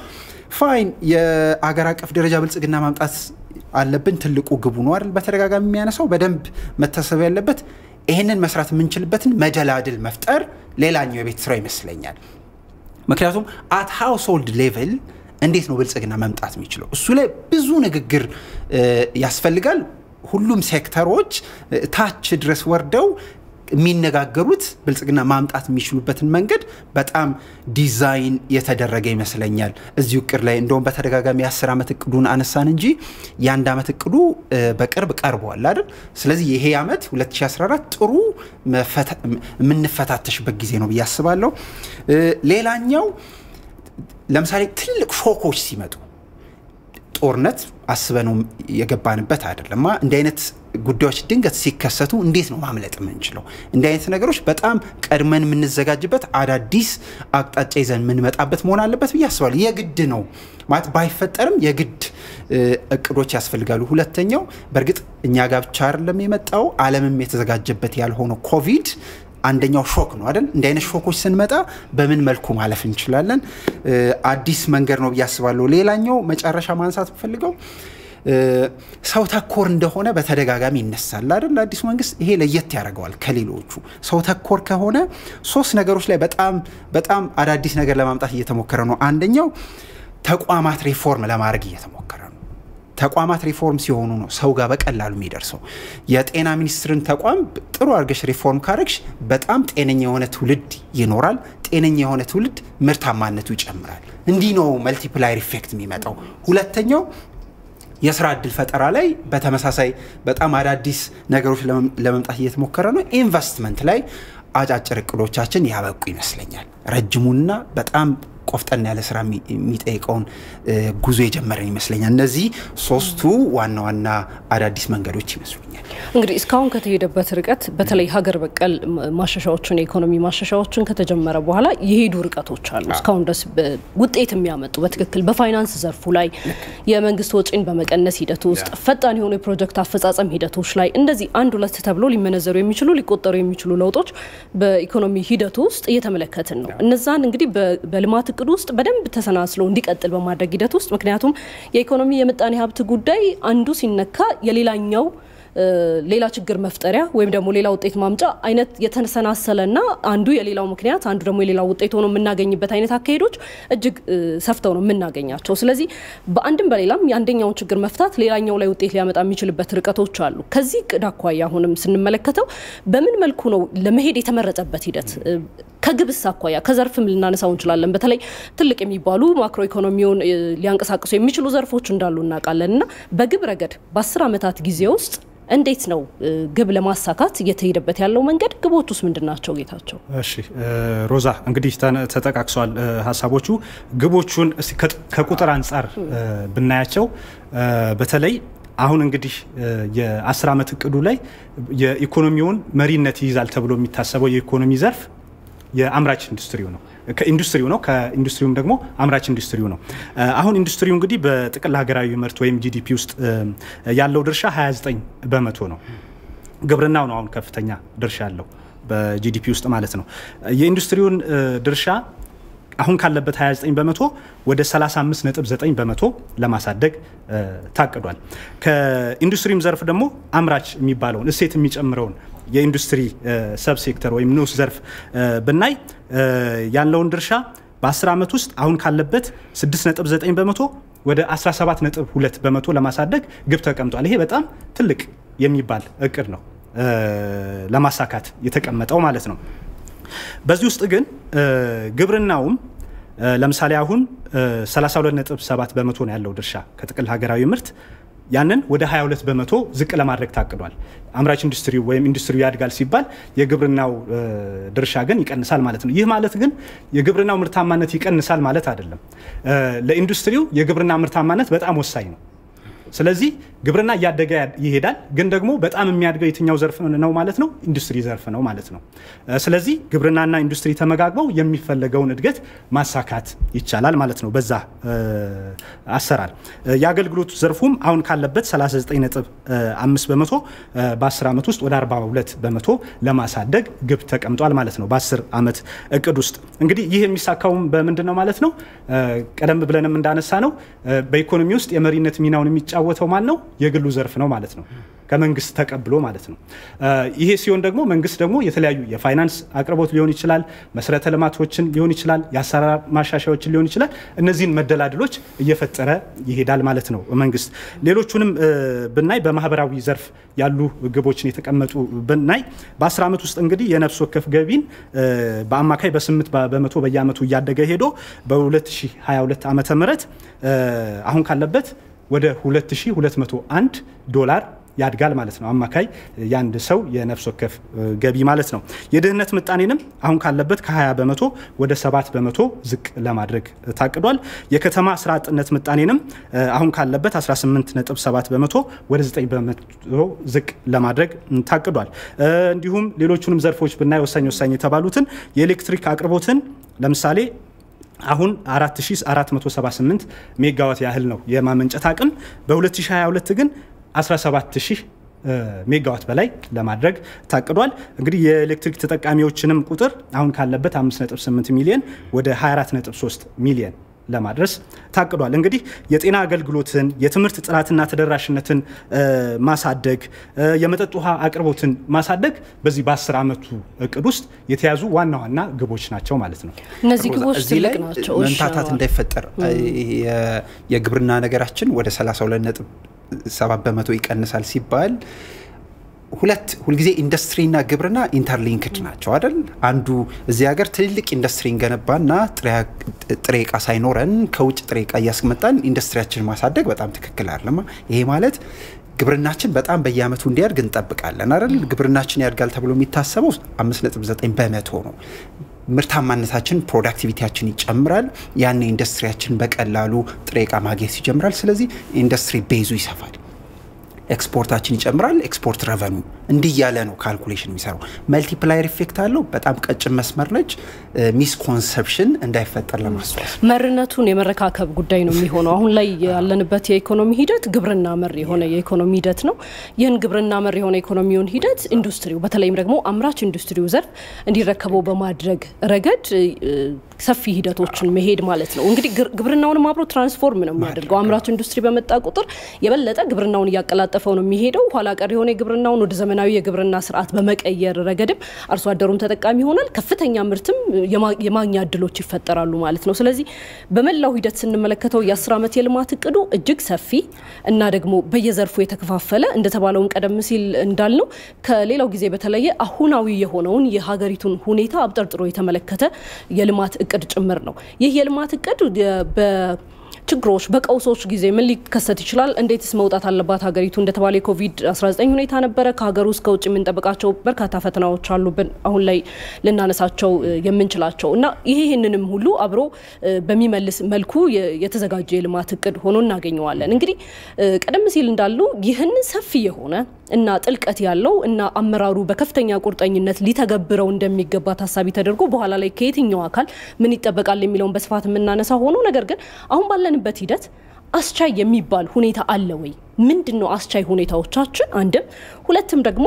ፋይን የአገር አቀፍ ደረጃ ብልጽግና ማምጣት አለብን፣ ትልቁ ግቡ ነው አይደል? በተደጋጋሚ የሚያነሳው በደንብ መታሰብ ያለበት ይሄንን መስራት የምንችልበትን መደላድል መፍጠር ሌላኛው የቤት ስራ ይመስለኛል። ምክንያቱም አት ሃውስሆልድ ሌቭል እንዴት ነው ብልጽግና መምጣት የሚችለው? እሱ ላይ ብዙ ንግግር ያስፈልጋል። ሁሉም ሴክተሮች ታች ድረስ ወርደው የሚነጋገሩት ብልጽግና ማምጣት የሚችሉበትን መንገድ በጣም ዲዛይን የተደረገ ይመስለኛል። እዚሁ እቅድ ላይ እንደውም በተደጋጋሚ የ10 ዓመት እቅዱን አነሳን እንጂ የአንድ ዓመት እቅዱ በቅርብ ቀርቧል አይደል? ስለዚህ ይሄ ዓመት 2014 ጥሩ የምንፈታተሽበት ጊዜ ነው ብዬ አስባለሁ። ሌላኛው ለምሳሌ ትልቅ ሾኮች ሲመጡ ጦርነት አስበነው የገባንበት አይደለም። እንዲህ አይነት ጉዳዮች ድንገት ሲከሰቱ እንዴት ነው ማምለጥ የምንችለው? እንዲህ አይነት ነገሮች በጣም ቀድመን የምንዘጋጅበት አዳዲስ አቅጣጫ ይዘን የምንመጣበት መሆን አለበት ብዬ አስባለሁ። የግድ ነው ማለት ባይፈጠርም የግድ እቅዶች ያስፈልጋሉ። ሁለተኛው በእርግጥ እኛ ጋር ብቻ አይደለም የመጣው፣ ዓለምም የተዘጋጀበት ያልሆነው ኮቪድ አንደኛው ሾክ ነው አይደል? እንዲህ አይነት ሾኮች ስንመጣ በምን መልኩ ማለፍ እንችላለን? አዲስ መንገድ ነው ብዬ አስባለሁ። ሌላኛው መጨረሻ ማንሳት ፈልገው ሰው ተኮር እንደሆነ በተደጋጋሚ ይነሳል አይደል? አዲሱ መንግስት ይሄ ለየት ያደርገዋል ከሌሎቹ። ሰው ተኮር ከሆነ 3 ነገሮች ላይ በጣም አዳዲስ ነገር ለማምጣት እየተሞከረ ነው። አንደኛው ተቋማት ሪፎርም ለማድረግ እየተሞከረ ነው። ተቋማት ሪፎርም ሲሆኑ ነው ሰው ጋር በቀላሉ የሚደርሰው። የጤና ሚኒስትርን ተቋም ጥሩ አድርገሽ ሪፎርም ካረግሽ በጣም ጤነኛ የሆነ ትውልድ ይኖራል። ጤነኛ የሆነ ትውልድ ምርታማነቱ ይጨምራል። እንዲህ ነው መልቲፕላየር ኢፌክት የሚመጣው። ሁለተኛው የስራ እድል ፈጠራ ላይ በተመሳሳይ በጣም አዳዲስ ነገሮች ለመምጣት እየተሞከረ ነው። ኢንቨስትመንት ላይ አጫጭር እቅዶቻችን ያበቁ ይመስለኛል። ረጅሙና በጣም ቆፍጠን ያለ ስራ የሚጠይቀውን ጉዞ የጀመረን ይመስለኛል። እነዚህ 3ቱ ዋና ዋና አዳዲስ መንገዶች ይመስሉኛል። እንግዲህ እስካሁን ከተሄደበት ርቀት በተለይ ሀገር በቀል ማሻሻያዎችን የኢኮኖሚ ማሻሻያዎችን ከተጀመረ በኋላ የሄዱ ርቀቶች አሉ። እስካሁን ድረስ ውጤት የሚያመጡ በትክክል በፋይናንስ ዘርፉ ላይ የመንግስት ወጪን በመቀነስ ሂደት ውስጥ ፈጣን የሆኑ የፕሮጀክት አፈጻጸም ሂደቶች ላይ እንደዚህ 1-2 ተብሎ ሊመነዘሩ የሚችሉ ሊቆጠሩ የሚችሉ ለውጦች በኢኮኖሚ ሂደት ውስጥ እየተመለከትን ነው። እነዛን እንግዲህ በልማት እቅዱ ውስጥ በደንብ ተሰናስሎ እንዲቀጥል በማድረግ ሂደት ውስጥ ምክንያቱም የኢኮኖሚ የምጣኔ ሀብት ጉዳይ አንዱ ሲነካ የሌላኛው ሌላ ችግር መፍጠሪያ ወይም ደግሞ ሌላ ውጤት ማምጫ አይነት የተሰናሰለና አንዱ የሌላው ምክንያት አንዱ ደግሞ የሌላው ውጤት ሆኖ የምናገኝበት አይነት አካሄዶች እጅግ ሰፍተው ነው የምናገኛቸው። ስለዚህ በአንድም በሌላም የአንደኛውን ችግር መፍታት ሌላኛው ላይ ውጤት ሊያመጣ የሚችልበት ርቀቶች አሉ። ከዚህ ቅድ አኳያ አሁንም ስንመለከተው በምን መልኩ ነው ለመሄድ የተመረጠበት ሂደት? ከግብስ አኳያ ከዘርፍም ልናነሳው እንችላለን። በተለይ ትልቅ የሚባሉ ማክሮ ኢኮኖሚውን ሊያንቀሳቅሱ የሚችሉ ዘርፎች እንዳሉ እናውቃለንና በግብ ረገድ በ10 ዓመታት ጊዜ ውስጥ እንዴት ነው ግብ ለማሳካት እየተሄደበት ያለው መንገድ? ግቦቹስ ምንድናቸው ጌታቸው? እሺ ሮዛ እንግዲህ ተጠቃቅሷል ሀሳቦቹ። ግቦቹን እስቲ ከቁጥር አንፃር ብናያቸው በተለይ አሁን እንግዲህ የ10 ዓመት እቅዱ ላይ የኢኮኖሚውን መሪነት ይይዛል ተብሎ የሚታሰበው የኢኮኖሚ ዘርፍ የአምራች ኢንዱስትሪው ነው። ከኢንዱስትሪውም ደግሞ አምራች ኢንዱስትሪው ነው። አሁን ኢንዱስትሪው እንግዲህ በጥቅል ሀገራዊ ምርት ወይም ጂዲፒ ውስጥ ያለው ድርሻ 29% ነው። ግብርናው ነው አሁን ከፍተኛ ድርሻ ያለው በጂዲፒ ውስጥ ማለት ነው። የኢንዱስትሪውን ድርሻ አሁን ካለበት 29% ወደ 35.9% ለማሳደግ ታቅዷል። ከኢንዱስትሪም ዘርፍ ደግሞ አምራች የሚባለውን እሴት የሚጨምረውን የኢንዱስትሪ ሰብ ሴክተር ወይም ንዑስ ዘርፍ ብናይ ያለውን ድርሻ በ10 ዓመት ውስጥ አሁን ካለበት 6.9% ወደ 17.2% ለማሳደግ ግብ ተቀምጧል። ይሄ በጣም ትልቅ የሚባል እቅድ ነው ለማሳካት የተቀመጠው ማለት ነው። በዚህ ውስጥ ግን ግብርናውም ለምሳሌ አሁን 32.7% ነው ያለው ድርሻ ከጥቅል ሀገራዊ ምርት ያንን ወደ 22% ዝቅ ለማድረግ ታቅዷል። አምራች ኢንዱስትሪው ወይም ኢንዱስትሪው ያድጋል ሲባል የግብርናው ድርሻ ግን ይቀንሳል ማለት ነው። ይህ ማለት ግን የግብርናው ምርታማነት ይቀንሳል ማለት አይደለም። ለኢንዱስትሪው የግብርና ምርታማነት በጣም ወሳኝ ነው። ስለዚህ ግብርና እያደገ ይሄዳል። ግን ደግሞ በጣም የሚያድገው የትኛው ዘርፍ ነው ማለት ነው? ኢንዱስትሪ ዘርፍ ነው ማለት ነው። ስለዚህ ግብርናና ኢንዱስትሪ ተመጋግበው የሚፈለገውን እድገት ማሳካት ይቻላል ማለት ነው። በዛ አሰራር የአገልግሎቱ ዘርፉም አሁን ካለበት 39.5 በመቶ በ10 ዓመት ውስጥ ወደ 42 በመቶ ለማሳደግ ግብ ተቀምጧል ማለት ነው። በ10 ዓመት እቅድ ውስጥ እንግዲህ ይህ የሚሳካውም በምንድን ነው ማለት ነው? ቀደም ብለንም እንዳነሳ ነው በኢኮኖሚ ውስጥ የመሪነት ሚናውን የሚጫወተው ማን ነው? የግሉ ዘርፍ ነው ማለት ነው። ከመንግስት ተቀብሎ ማለት ነው። ይሄ ሲሆን ደግሞ መንግስት ደግሞ የተለያዩ የፋይናንስ አቅርቦት ሊሆን ይችላል፣ መሰረተ ልማቶችን ሊሆን ይችላል፣ የአሰራር ማሻሻያዎችን ሊሆን ይችላል። እነዚህን መደላድሎች እየፈጠረ ይሄዳል ማለት ነው መንግስት። ሌሎቹንም ብናይ በማህበራዊ ዘርፍ ያሉ ግቦችን የተቀመጡ ብናይ በ10 ዓመት ውስጥ እንግዲህ የነፍስ ወከፍ ገቢን በአማካይ በ8 በመቶ በየአመቱ እያደገ ሄዶ በ2022 ዓመተ ምህረት አሁን ካለበት ወደ $2201 ያድጋል ማለት ነው። አማካይ ያንድ ሰው የነፍስ ወከፍ ገቢ ማለት ነው። የድህነት ምጣኔንም አሁን ካለበት ከ20 በመቶ ወደ 7 በመቶ ዝቅ ለማድረግ ታቅዷል። የከተማ ስራ አጥነት ምጣኔንም አሁን ካለበት 18.7 በመቶ ወደ 9 በመቶ ዝቅ ለማድረግ ታቅዷል። እንዲሁም ሌሎቹንም ዘርፎች ብናይ ወሳኝ የተባሉትን የኤሌክትሪክ አቅርቦትን ለምሳሌ አሁን 4478 ሜጋዋት ያህል ነው የማመንጨት አቅም። በ2022 ግን 17000 ሜጋዋት በላይ ለማድረግ ታቅዷል። እንግዲህ የኤሌክትሪክ ተጠቃሚዎችንም ቁጥር አሁን ካለበት 5.8 ሚሊዮን ወደ 24.3 ሚሊዮን ለማድረስ ታቅዷል። እንግዲህ የጤና አገልግሎትን፣ የትምህርት ጥራትና ተደራሽነትን ማሳደግ፣ የመጠጥ ውሃ አቅርቦትን ማሳደግ በዚህ በ10 ዓመቱ እቅድ ውስጥ የተያዙ ዋና ግቦች ናቸው ማለት ነው። እነዚህ ግቦች ትልቅ ናቸው። መንታታት እንዳይፈጠር የግብርና ነገራችን ወደ 32.7 በመቶ ይቀንሳል ሲባል ሁልጊዜ ኢንዱስትሪና ግብርና ኢንተርሊንክድ ናቸው አይደል? አንዱ እዚህ ሀገር ትልልቅ ኢንዱስትሪ እንገነባና ጥሬ ዕቃ ሳይኖረን ከውጭ ጥሬ ዕቃ እያስመጣን ኢንዱስትሪያችን ማሳደግ በጣም ትክክል አይደለም። ይሄ ማለት ግብርናችን በጣም በየአመቱ እንዲያድግ እንጠብቃለን አይደል? ግብርናችን ያድጋል ተብሎ የሚታሰበው 5.9 በመቶ ነው። ምርታማነታችን ፕሮዳክቲቪቲያችን ይጨምራል። ያን ኢንዱስትሪያችን በቀላሉ ጥሬ ዕቃ ማግኘት ይጀምራል። ስለዚህ ኢንዱስትሪ ቤዙ ይሰፋል። ኤክስፖርታችን ይጨምራል። ኤክስፖርት ረቨኑ እንዲህ ያለ ነው ካልኩሌሽን የሚሰራው። መልቲፕላየር ኢፌክት አለው። በጣም ቀጭን መስመር ነች። ሚስኮንሰፕሽን እንዳይፈጠር ለማስተዋል መርነቱን የመረካከብ ጉዳይ ነው የሚሆነው። አሁን ላይ ያለንበት የኢኮኖሚ ሂደት ግብርና መር የሆነ የኢኮኖሚ ሂደት ነው። ይህን ግብርና መር የሆነ ኢኮኖሚውን ሂደት ኢንዱስትሪው በተለይም ደግሞ አምራች ኢንዱስትሪው ዘርፍ እንዲረከበው በማድረግ ረገድ ሰፊ ሂደቶችን መሄድ ማለት ነው። እንግዲህ ግብርናውንም አብሮ ትራንስፎርም ነው የሚያደርገው። አምራች ኢንዱስትሪ በመጣ ቁጥር የበለጠ ግብርናውን እያቀላጠፈው ነው የሚሄደው። ኋላ ቀር የሆነ ግብርናውን ወደ ዘመናዊ የግብርና ስርዓት በመቀየር ረገድም አርሶ አደሩም ተጠቃሚ ይሆናል። ከፍተኛ ምርትም የማግኛ እድሎች ይፈጠራሉ ማለት ነው። ስለዚህ በመላው ሂደት ስንመለከተው የ10 ዓመት የልማት እቅዱ እጅግ ሰፊ እና ደግሞ በየዘርፉ የተከፋፈለ እንደተባለውን ቀደም ሲል እንዳልነው ከሌላው ጊዜ በተለየ አሁናዊ የሆነውን የሀገሪቱን ሁኔታ አብጠርጥሮ የተመለከተ የልማት እቅድ ጭምር ነው። ይህ የልማት እቅድ ችግሮች በቀውሶች ጊዜ ምን ሊከሰት ይችላል? እንዴትስ መውጣት አለባት ሀገሪቱ? እንደተባለ የኮቪድ-19 ሁኔታ ነበረ። ከሀገር ውስጥ ከውጭ የምንጠብቃቸው በርካታ ፈተናዎች አሉብን አሁን ላይ ልናነሳቸው የምንችላቸው እና ይህንንም ሁሉ አብሮ በሚመልስ መልኩ የተዘጋጀ የልማት እቅድ ሆኖ እናገኘዋለን። እንግዲህ ቀደም ሲል እንዳሉ ይህን ሰፊ የሆነ እና ጥልቀት ያለው እና አመራሩ በከፍተኛ ቁርጠኝነት ሊተገብረው እንደሚገባ ታሳቢ ተደርጎ በኋላ ላይ ከየትኛው አካል ምን ይጠበቃል የሚለውን በስፋት የምናነሳ ሆኖ ነገር ግን አሁን ባለንበት ሂደት አስቻይ የሚባል ሁኔታ አለ ወይ? ምንድነው አስቻይ ሁኔታዎቻችን? አንድም ሁለትም ደግሞ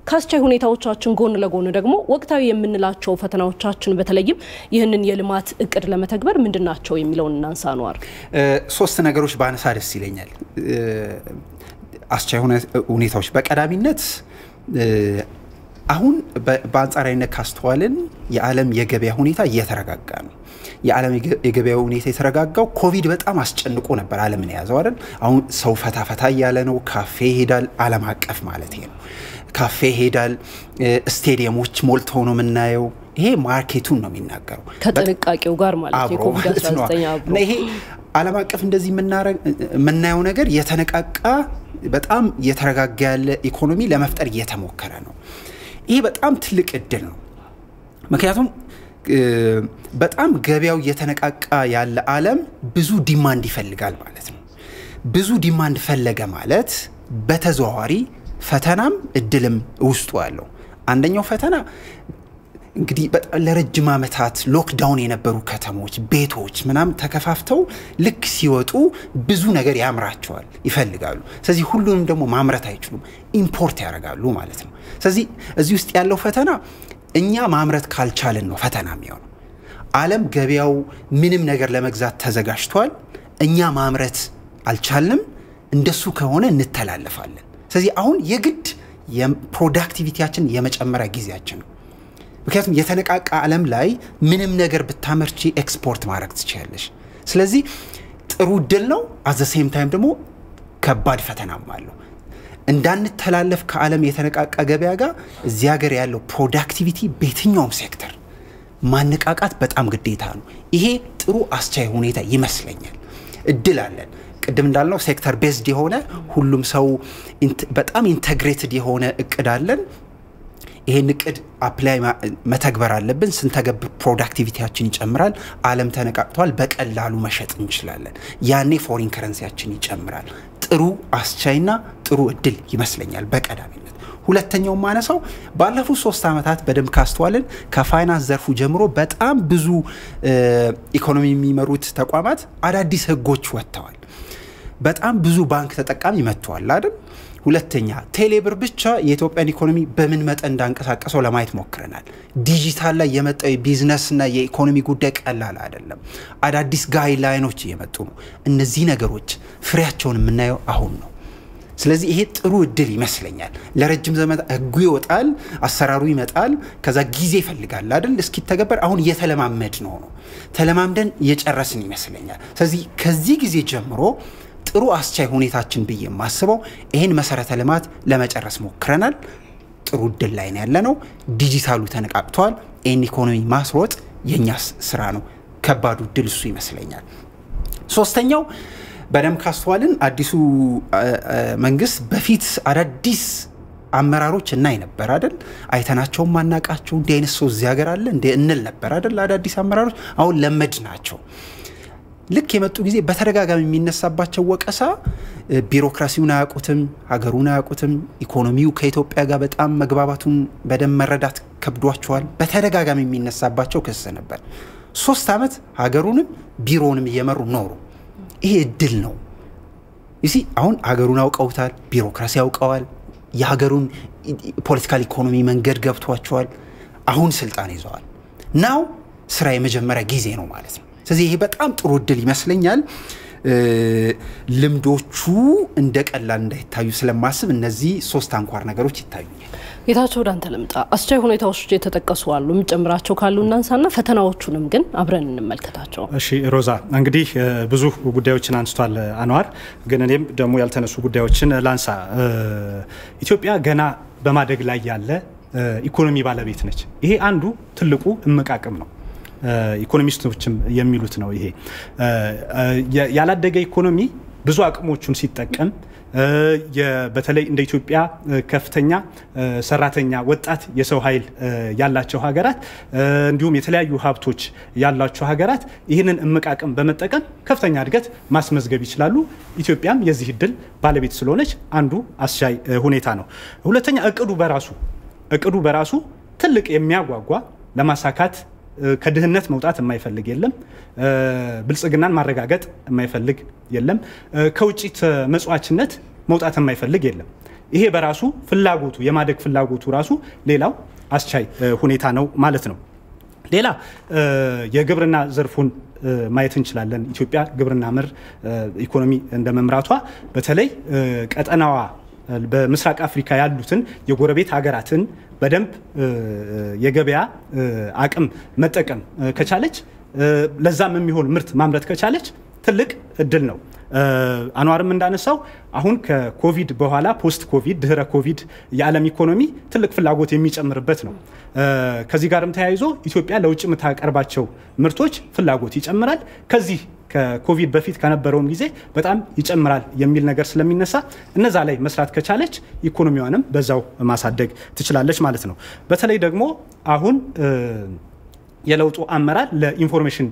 ከአስቻይ ሁኔታዎቻችን ጎን ለጎን ደግሞ ወቅታዊ የምንላቸው ፈተናዎቻችን በተለይም ይህንን የልማት እቅድ ለመተግበር ምንድናቸው የሚለውን እናንሳ ነው። ሶስት ነገሮች ባነሳ ደስ ይለኛል። አስቻይ ሁኔታዎች በቀዳሚነት አሁን በአንጻራዊነት ካስተዋልን የዓለም የገበያ ሁኔታ እየተረጋጋ ነው። የዓለም የገበያ ሁኔታ የተረጋጋው ኮቪድ በጣም አስጨንቆ ነበር ዓለምን ያዘው አይደል? አሁን ሰው ፈታ ያለ ነው። ካፌ ሄዳል፣ ዓለም አቀፍ ማለት ነው። ካፌ ሄዳል፣ ስቴዲየሞች ሞልተው ነው የምናየው። ይሄ ማርኬቱን ነው የሚናገረው ከጥንቃቄው ጋር ማለት ነው። ኮቪድ-19 አብሮ ይሄ ዓለም አቀፍ እንደዚህ የምናየው ነገር የተነቃቃ በጣም የተረጋጋ ያለ ኢኮኖሚ ለመፍጠር እየተሞከረ ነው። ይሄ በጣም ትልቅ እድል ነው። ምክንያቱም በጣም ገበያው የተነቃቃ ያለ ዓለም ብዙ ዲማንድ ይፈልጋል ማለት ነው። ብዙ ዲማንድ ፈለገ ማለት በተዘዋዋሪ ፈተናም እድልም ውስጡ ያለው አንደኛው ፈተና እንግዲህ በጣም ለረጅም ዓመታት ሎክዳውን የነበሩ ከተሞች ቤቶች ምናም ተከፋፍተው ልክ ሲወጡ ብዙ ነገር ያምራቸዋል ይፈልጋሉ ስለዚህ ሁሉንም ደግሞ ማምረት አይችሉም ኢምፖርት ያደርጋሉ ማለት ነው ስለዚህ እዚህ ውስጥ ያለው ፈተና እኛ ማምረት ካልቻለን ነው ፈተና የሚሆነው ዓለም ገበያው ምንም ነገር ለመግዛት ተዘጋጅቷል እኛ ማምረት አልቻልንም እንደሱ ከሆነ እንተላለፋለን ስለዚህ አሁን የግድ የፕሮዳክቲቪቲያችን የመጨመሪያ ጊዜያችን ነው ምክንያቱም የተነቃቃ ዓለም ላይ ምንም ነገር ብታመርቺ ኤክስፖርት ማድረግ ትችያለሽ ስለዚህ ጥሩ ድል ነው at the same time ደግሞ ከባድ ፈተናም አለው እንዳንተላለፍ ከዓለም የተነቃቃ ገበያ ጋር እዚህ ሀገር ያለው ፕሮዳክቲቪቲ በየትኛውም ሴክተር ማነቃቃት በጣም ግዴታ ነው ይሄ ጥሩ አስቻይ ሁኔታ ይመስለኛል እድል አለን ቅድም እንዳልነው ሴክተር ቤዝድ የሆነ ሁሉም ሰው በጣም ኢንተግሬትድ የሆነ እቅድ አለን ይሄን እቅድ አፕላይ መተግበር አለብን ስንተገብር ፕሮዳክቲቪቲያችን ይጨምራል ዓለም ተነቃቅቷል በቀላሉ መሸጥ እንችላለን ያኔ ፎሪን ከረንሲያችን ይጨምራል ጥሩ አስቻይና ጥሩ እድል ይመስለኛል በቀዳሚነት ሁለተኛው ማነሳው ባለፉት 3 አመታት በደም ካስተዋልን ከፋይናንስ ዘርፉ ጀምሮ በጣም ብዙ ኢኮኖሚ የሚመሩት ተቋማት አዳዲስ ህጎች ወጥተዋል በጣም ብዙ ባንክ ተጠቃሚ መጥቷል አይደል ሁለተኛ ቴሌብር ብቻ የኢትዮጵያን ኢኮኖሚ በምን መጠን እንዳንቀሳቀሰው ለማየት ሞክረናል ዲጂታል ላይ የመጣው የቢዝነስና የኢኮኖሚ ጉዳይ ቀላል አይደለም አዳዲስ ጋይድላይኖች እየመጡ ነው እነዚህ ነገሮች ፍሬያቸውን የምናየው አሁን ነው ስለዚህ ይሄ ጥሩ እድል ይመስለኛል ለረጅም ዘመን ህጉ ይወጣል አሰራሩ ይመጣል ከዛ ጊዜ ይፈልጋል አይደል እስኪ ተገበር አሁን እየተለማመድ ነው ተለማምደን እየጨረስን ይመስለኛል ስለዚህ ከዚህ ጊዜ ጀምሮ ጥሩ አስቻይ ሁኔታችን ብዬ ማስበው ይሄን መሰረተ ልማት ለመጨረስ ሞክረናል ጥሩ እድል ላይ ነው ያለነው ዲጂታሉ ተነቃቅቷል ይሄን ኢኮኖሚ ማስሮጥ የኛ ስራ ነው ከባዱ እድል እሱ ይመስለኛል ሶስተኛው በደም ካስተዋልን አዲሱ መንግስት በፊት አዳዲስ አመራሮች እና ይነበር አይደል አይተናቸው ማናቃቸው እንደ አይነት ሰው እዚህ ሀገር አለ እንደ እንል ነበር አይደል አዳዲስ አመራሮች አሁን ለመድናቸው ልክ የመጡ ጊዜ በተደጋጋሚ የሚነሳባቸው ወቀሳ ቢሮክራሲውን አያውቁትም ሀገሩን አያውቁትም ኢኮኖሚው ከኢትዮጵያ ጋር በጣም መግባባቱን በደም መረዳት ከብዷቸዋል በተደጋጋሚ የሚነሳባቸው ክስ ነበር 3 አመት ሀገሩንም ቢሮውንም እየመሩ ኖሩ ይሄ እድል ነው ይሲ አሁን ሀገሩን አውቀውታል ቢሮክራሲ አውቀዋል የሀገሩን ፖለቲካል ኢኮኖሚ መንገድ ገብቷቸዋል አሁን ስልጣን ይዘዋል ናው ስራ የመጀመሪያ ጊዜ ነው ማለት ነው ስለዚህ ይሄ በጣም ጥሩ እድል ይመስለኛል ልምዶቹ እንደቀላል እንዳይታዩ ስለማስብ እነዚህ 3 አንኳር ነገሮች ይታዩኛል ጌታቸው ዳንተ ለምጣ አስቻይ ሁኔታዎች የተጠቀሱ አሉ ምጨምራቸው ካሉ እናንሳና ፈተናዎቹንም ግን አብረን እንመልከታቸው እሺ ሮዛ እንግዲህ ብዙ ጉዳዮችን አንስቷል አንዋር ግን እኔም ደግሞ ያልተነሱ ጉዳዮችን ላንሳ ኢትዮጵያ ገና በማደግ ላይ ያለ ኢኮኖሚ ባለቤት ነች ይሄ አንዱ ትልቁ እመቃቀም ነው ኢኮኖሚስቶችም የሚሉት ነው ይሄ ያላደገ ኢኮኖሚ ብዙ አቅሞቹን ሲጠቀም በተለይ እንደ ኢትዮጵያ ከፍተኛ ሰራተኛ ወጣት የሰው ኃይል ያላቸው ሀገራት እንዲሁም የተለያዩ ሀብቶች ያላቸው ሀገራት ይህንን እመቃቀም በመጠቀም ከፍተኛ እድገት ማስመዝገብ ይችላሉ ኢትዮጵያም የዚህ እድል ባለቤት ስለሆነች አንዱ አስቻይ ሁኔታ ነው ሁለተኛ እቅዱ በራሱ ትልቅ የሚያጓጓ ለማሳካት ከድህነት መውጣት የማይፈልግ የለም ብልጽግናን ማረጋገጥ የማይፈልግ የለም ከውጪ መጽዋዕትነት መውጣት የማይፈልግ የለም ይሄ በራሱ ፍላጎቱ የማደግ ፍላጎቱ ራሱ ሌላው አስቻይ ሁኔታ ነው ማለት ነው ሌላ የግብርና ዘርፉን ማየት እንችላለን ኢትዮጵያ ግብርና ምር ኢኮኖሚ እንደመምራቷ በተለይ ቀጠናዋ በምስራቅ አፍሪካ ያሉትን የጎረቤት ሀገራትን በደንብ የገበያ አቅም መጠቀም ከቻለች ለዛም የሚሆን ምርት ማምረት ከቻለች ትልቅ እድል ነው አንዋርም እንዳነሳው አሁን ከኮቪድ በኋላ ፖስት ኮቪድ ድህረ ኮቪድ የዓለም ኢኮኖሚ ትልቅ ፍላጎት የሚጨምርበት ነው ከዚህ ጋርም ተያይዞ ኢትዮጵያ ለውጭ የምታቀርባቸው ምርቶች ፍላጎት ይጨምራል ከዚህ ከኮቪድ በፊት ከነበረውም ጊዜ በጣም ይጨምራል የሚል ነገር ስለሚነሳ እነዛ ላይ መስራት ከቻለች ኢኮኖሚዋንም በዛው ማሳደግ ትችላለች ማለት ነው በተለይ ደግሞ አሁን የለውጡ አመራር ለኢንፎርሜሽን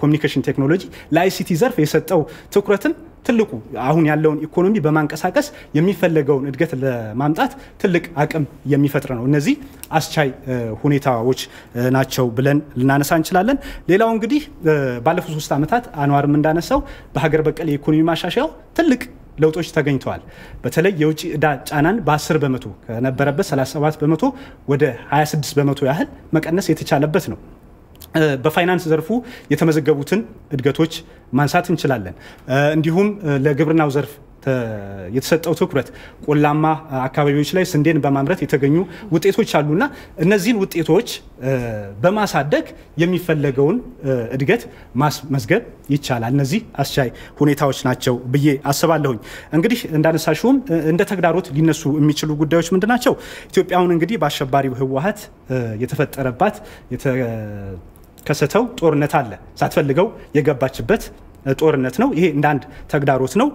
ኮሙኒኬሽን ቴክኖሎጂ ለአይሲቲ ዘርፍ የሰጠው ትኩረትም ትልቁ አሁን ያለውን ኢኮኖሚ በማንቀሳቀስ የሚፈለገውን እድገት ለማምጣት ትልቅ አቅም የሚፈጥር ነው። እነዚህ አስቻይ ሁኔታዎች ናቸው ብለን ልናነሳ እንችላለን። ሌላው እንግዲህ ባለፉት 3 ዓመታት አንዋርም እንዳነሳው በሀገር በቀል የኢኮኖሚ ማሻሻያው ትልቅ ለውጦች ተገኝተዋል። በተለይ የውጭ ዕዳ ጫናን በ10 በመቶ ከነበረበት 37 በመቶ ወደ 26 በመቶ ያህል መቀነስ የተቻለበት ነው። በፋይናንስ ዘርፉ የተመዘገቡትን እድገቶች ማንሳት እንችላለን። እንዲሁም ለግብርናው ዘርፍ የተሰጠው ትኩረት ቆላማ አካባቢዎች ላይ ስንዴን በማምረት የተገኙ ውጤቶች አሉና እነዚህን ውጤቶች በማሳደግ የሚፈለገውን እድገት ማስመዝገብ ይቻላል። እነዚህ አስቻይ ሁኔታዎች ናቸው ብዬ አስባለሁኝ። እንግዲህ እንዳነሳሽውም እንደ ተግዳሮት ሊነሱ የሚችሉ ጉዳዮች ምንድናቸው? ኢትዮጵያውን እንግዲህ በአሸባሪው ህወሓት የተፈጠረባት የተከሰተው ጦርነት አለ። ሳትፈልገው የገባችበት ጦርነት ነው። ይሄ እንደ አንድ ተግዳሮት ነው።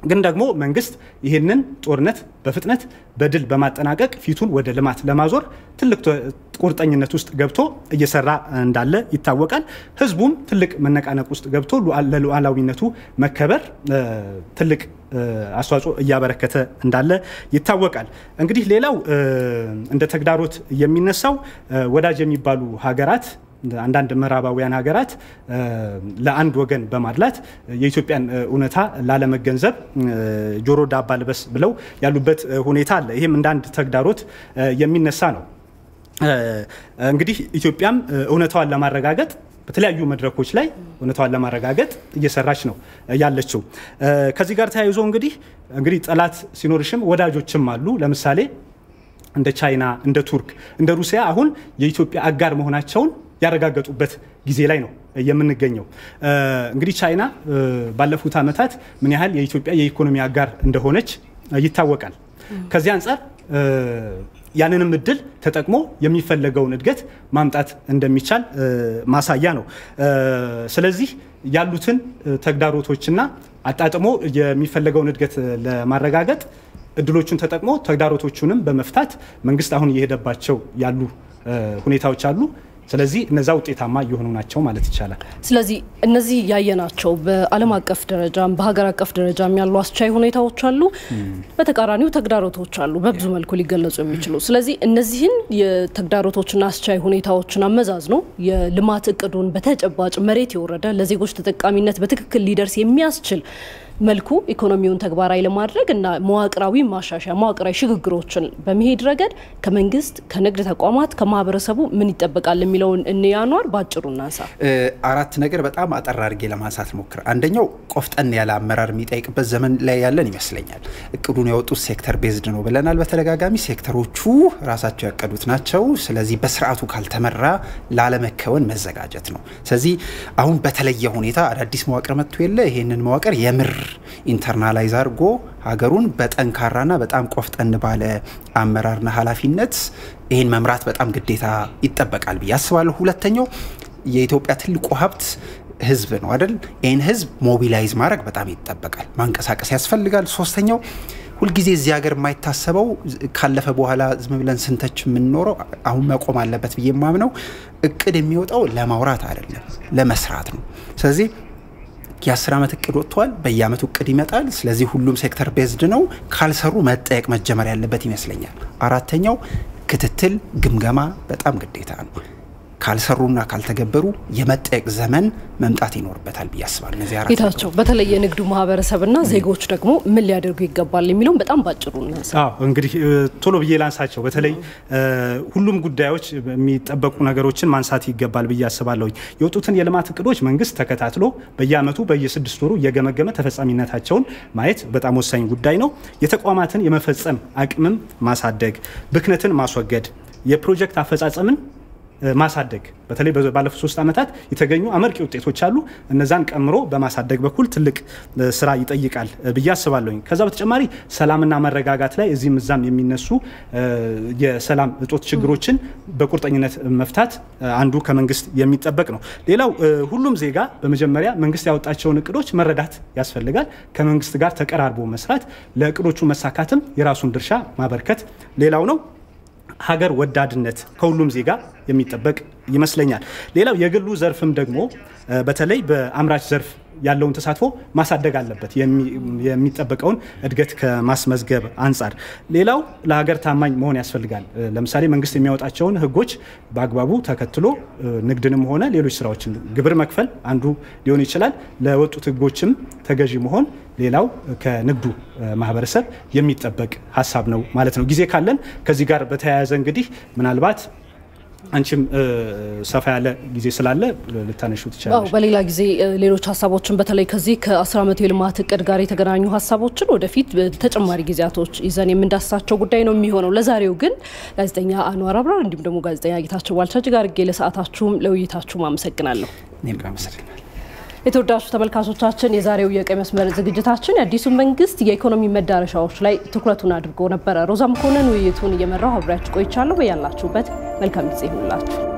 ግን ደግሞ መንግስት ይህንን ጦርነት በፍጥነት በድል በማጠናቀቅ ፊቱን ወደ ልማት ለማዞር ትልቅ ቁርጠኝነት ውስጥ ገብቶ እየሰራ እንዳለ ይታወቃል። ህዝቡም ትልቅ መነቃነቅ ውስጥ ገብቶ ለሉዓላዊነቱ መከበር ትልቅ አስተዋጽኦ እያበረከተ እንዳለ ይታወቃል። እንግዲህ ሌላው እንደ ተግዳሮት የሚነሳው ወዳጅ የሚባሉ ሀገራት አንዳንድ ምዕራባውያን ሀገራት ለአንድ ወገን በማድላት የኢትዮጵያን እውነታ ላለመገንዘብ ጆሮ ዳባ ልበስ ብለው ያሉበት ሁኔታ አለ። ይሄም እንደ አንድ ተግዳሮት የሚነሳ ነው። እንግዲህ ኢትዮጵያም እውነታዋን ለማረጋገጥ በተለያዩ መድረኮች ላይ እውነታዋን ለማረጋገጥ እየሰራች ነው ያለችው። ከዚህ ጋር ተያይዞ እንግዲህ ጠላት ሲኖርሽም ወዳጆችም አሉ። ለምሳሌ እንደ ቻይና፣ እንደ ቱርክ፣ እንደ ሩሲያ አሁን የኢትዮጵያ አጋር መሆናቸውን ያረጋገጡበት ጊዜ ላይ ነው የምንገኘው። እንግዲህ ቻይና ባለፉት ዓመታት ምን ያህል የኢትዮጵያ የኢኮኖሚ አጋር እንደሆነች ይታወቃል። ከዚህ አንጻር ያንንም እድል ተጠቅሞ የሚፈለገውን እድገት ማምጣት እንደሚቻል ማሳያ ነው። ስለዚህ ያሉትን ተግዳሮቶችና አጣጥሞ የሚፈለገውን እድገት ለማረጋገጥ እድሎቹን ተጠቅሞ ተግዳሮቶቹንም በመፍታት መንግስት አሁን እየሄደባቸው ያሉ ሁኔታዎች አሉ። ስለዚህ እነዛ ውጤታማ እየሆኑ ናቸው ማለት ይቻላል። ስለዚህ እነዚህ ያየናቸው በዓለም አቀፍ ደረጃም በሀገር አቀፍ ደረጃም ያሉ አስቻይ ሁኔታዎች አሉ፣ በተቃራኒው ተግዳሮቶች አሉ በብዙ መልኩ ሊገለጹ የሚችሉ። ስለዚህ እነዚህን የተግዳሮቶችና አስቻይ ሁኔታዎችን አመዛዝኖ የልማት እቅዱን በተጨባጭ መሬት የወረደ ለዜጎች ተጠቃሚነት በትክክል ሊደርስ የሚያስችል መልኩ ኢኮኖሚውን ተግባራዊ ለማድረግ እና መዋቅራዊ ማሻሻያ መዋቅራዊ ሽግግሮችን በመሄድ ረገድ ከመንግስት ከንግድ ተቋማት ከማህበረሰቡ ምን ይጠበቃል የሚለውን እንያኗር ባጭሩ እናንሳ። አራት ነገር በጣም አጠር አድርጌ ለማንሳት ሞክር። አንደኛው ቆፍጠን ያለ አመራር የሚጠይቅበት ዘመን ላይ ያለን ይመስለኛል። እቅዱን ያወጡት ሴክተር ቤዝድ ነው ብለናል በተደጋጋሚ። ሴክተሮቹ ራሳቸው ያቀዱት ናቸው። ስለዚህ በስርዓቱ ካልተመራ ላለመከወን መዘጋጀት ነው። ስለዚህ አሁን በተለየ ሁኔታ አዳዲስ መዋቅር መጥቶ የለ ይሄንን መዋቅር የምር ኢንተርናላይዝ አድርጎ ሀገሩን በጠንካራና በጣም ቆፍጠን ባለ አመራርና ኃላፊነት ይሄን መምራት በጣም ግዴታ ይጠበቃል ብዬ አስባለሁ። ሁለተኛው የኢትዮጵያ ትልቁ ሀብት ህዝብ ነው አይደል? ይሄን ህዝብ ሞቢላይዝ ማድረግ በጣም ይጠበቃል፣ ማንቀሳቀስ ያስፈልጋል። ሶስተኛው ሁልጊዜ እዚህ ሀገር የማይታሰበው ካለፈ በኋላ ዝም ብለን ስንተች የምንኖረው አሁን መቆም አለበት ብዬ የማምነው እቅድ የሚወጣው ለማውራት አይደለም ለመስራት ነው። ስለዚህ የ10 ዓመት እቅድ ወጥቷል። በየአመቱ እቅድ ይመጣል። ስለዚህ ሁሉም ሴክተር ቤዝድ ነው። ካልሰሩ መጠየቅ መጀመር ያለበት ይመስለኛል። አራተኛው ክትትል ግምገማ በጣም ግዴታ ነው። ካልሰሩና ካልተገበሩ የመጠየቅ ዘመን መምጣት ይኖርበታል ብዬ አስባለሁ። እነዚህ አራት ጌታቸው በተለይ የንግዱ ማህበረሰብና ዜጎች ደግሞ ምን ሊያደርጉ ይገባል የሚለው በጣም ባጭሩ ነው። እንግዲህ ቶሎ ብዬ ላንሳቸው። በተለይ ሁሉም ጉዳዮች የሚጠበቁ ነገሮችን ማንሳት ይገባል ብዬ አስባለሁ። የወጡትን የልማት እቅዶች መንግስት ተከታትሎ በየአመቱ በየ6 ወሩ እየገመገመ ተፈጻሚነታቸውን ማየት በጣም ወሳኝ ጉዳይ ነው። የተቋማትን የመፈጸም አቅምም ማሳደግ፣ ብክነትን ማስወገድ፣ የፕሮጀክት አፈጻጸምን ማሳደግ በተለይ ባለፉት 3 ዓመታት የተገኙ አመርቂ ውጤቶች አሉ። እነዛን ቀምሮ በማሳደግ በኩል ትልቅ ስራ ይጠይቃል ብዬ አስባለሁ። ከዛ በተጨማሪ ሰላምና መረጋጋት ላይ እዚህም እዛም የሚነሱ የሰላም እጦት ችግሮችን በቁርጠኝነት መፍታት አንዱ ከመንግስት የሚጠበቅ ነው። ሌላው ሁሉም ዜጋ በመጀመሪያ መንግስት ያወጣቸውን እቅዶች መረዳት ያስፈልጋል። ከመንግስት ጋር ተቀራርቦ መስራት፣ ለእቅዶቹ መሳካትም የራሱን ድርሻ ማበርከት ሌላው ነው። ሀገር ወዳድነት ከሁሉም ዜጋ የሚጠበቅ ይመስለኛል። ሌላው የግሉ ዘርፍም ደግሞ በተለይ በአምራች ዘርፍ ያለውን ተሳትፎ ማሳደግ አለበት የሚጠበቀውን እድገት ከማስመዝገብ አንፃር። ሌላው ለሀገር ታማኝ መሆን ያስፈልጋል። ለምሳሌ መንግስት የሚያወጣቸውን ህጎች በአግባቡ ተከትሎ ንግድንም ሆነ ሌሎች ስራዎችን ግብር መክፈል አንዱ ሊሆን ይችላል። ለወጡት ህጎችም ተገዢ መሆን ሌላው ከንግዱ ማህበረሰብ የሚጠበቅ ሀሳብ ነው ማለት ነው። ጊዜ ካለን ከዚህ ጋር በተያያዘ እንግዲህ ምናልባት አንቺም ሰፋ ያለ ጊዜ ስላለ ልታነሹ ትችላለሽ። በሌላ ጊዜ ሌሎች ሀሳቦችን በተለይ ከዚህ ከ10 ዓመት የልማት እቅድ ጋር የተገናኙ ሀሳቦችን ወደፊት ተጨማሪ ጊዜያቶች ይዘን የምንዳስሳቸው ጉዳይ ነው የሚሆነው። ለዛሬው ግን ጋዜጠኛ አንዋር አብራር እንዲሁም ደግሞ ጋዜጠኛ ጌታቸው ባልቻ ጋር አድርጌ ለሰዓታችሁም ለውይይታችሁም አመሰግናለሁ። እኔም አመሰግናለሁ። የተወዳጁ ተመልካቾቻችን የዛሬው የቀይ መስመር ዝግጅታችን የአዲሱ መንግስት የኢኮኖሚ መዳረሻዎች ላይ ትኩረቱን አድርጎ ነበር። ሮዛ መኮንን ውይይቱን እየመራው አብራችሁ ቆይቻለሁ። በያላችሁበት መልካም ጊዜ ይሁንላችሁ።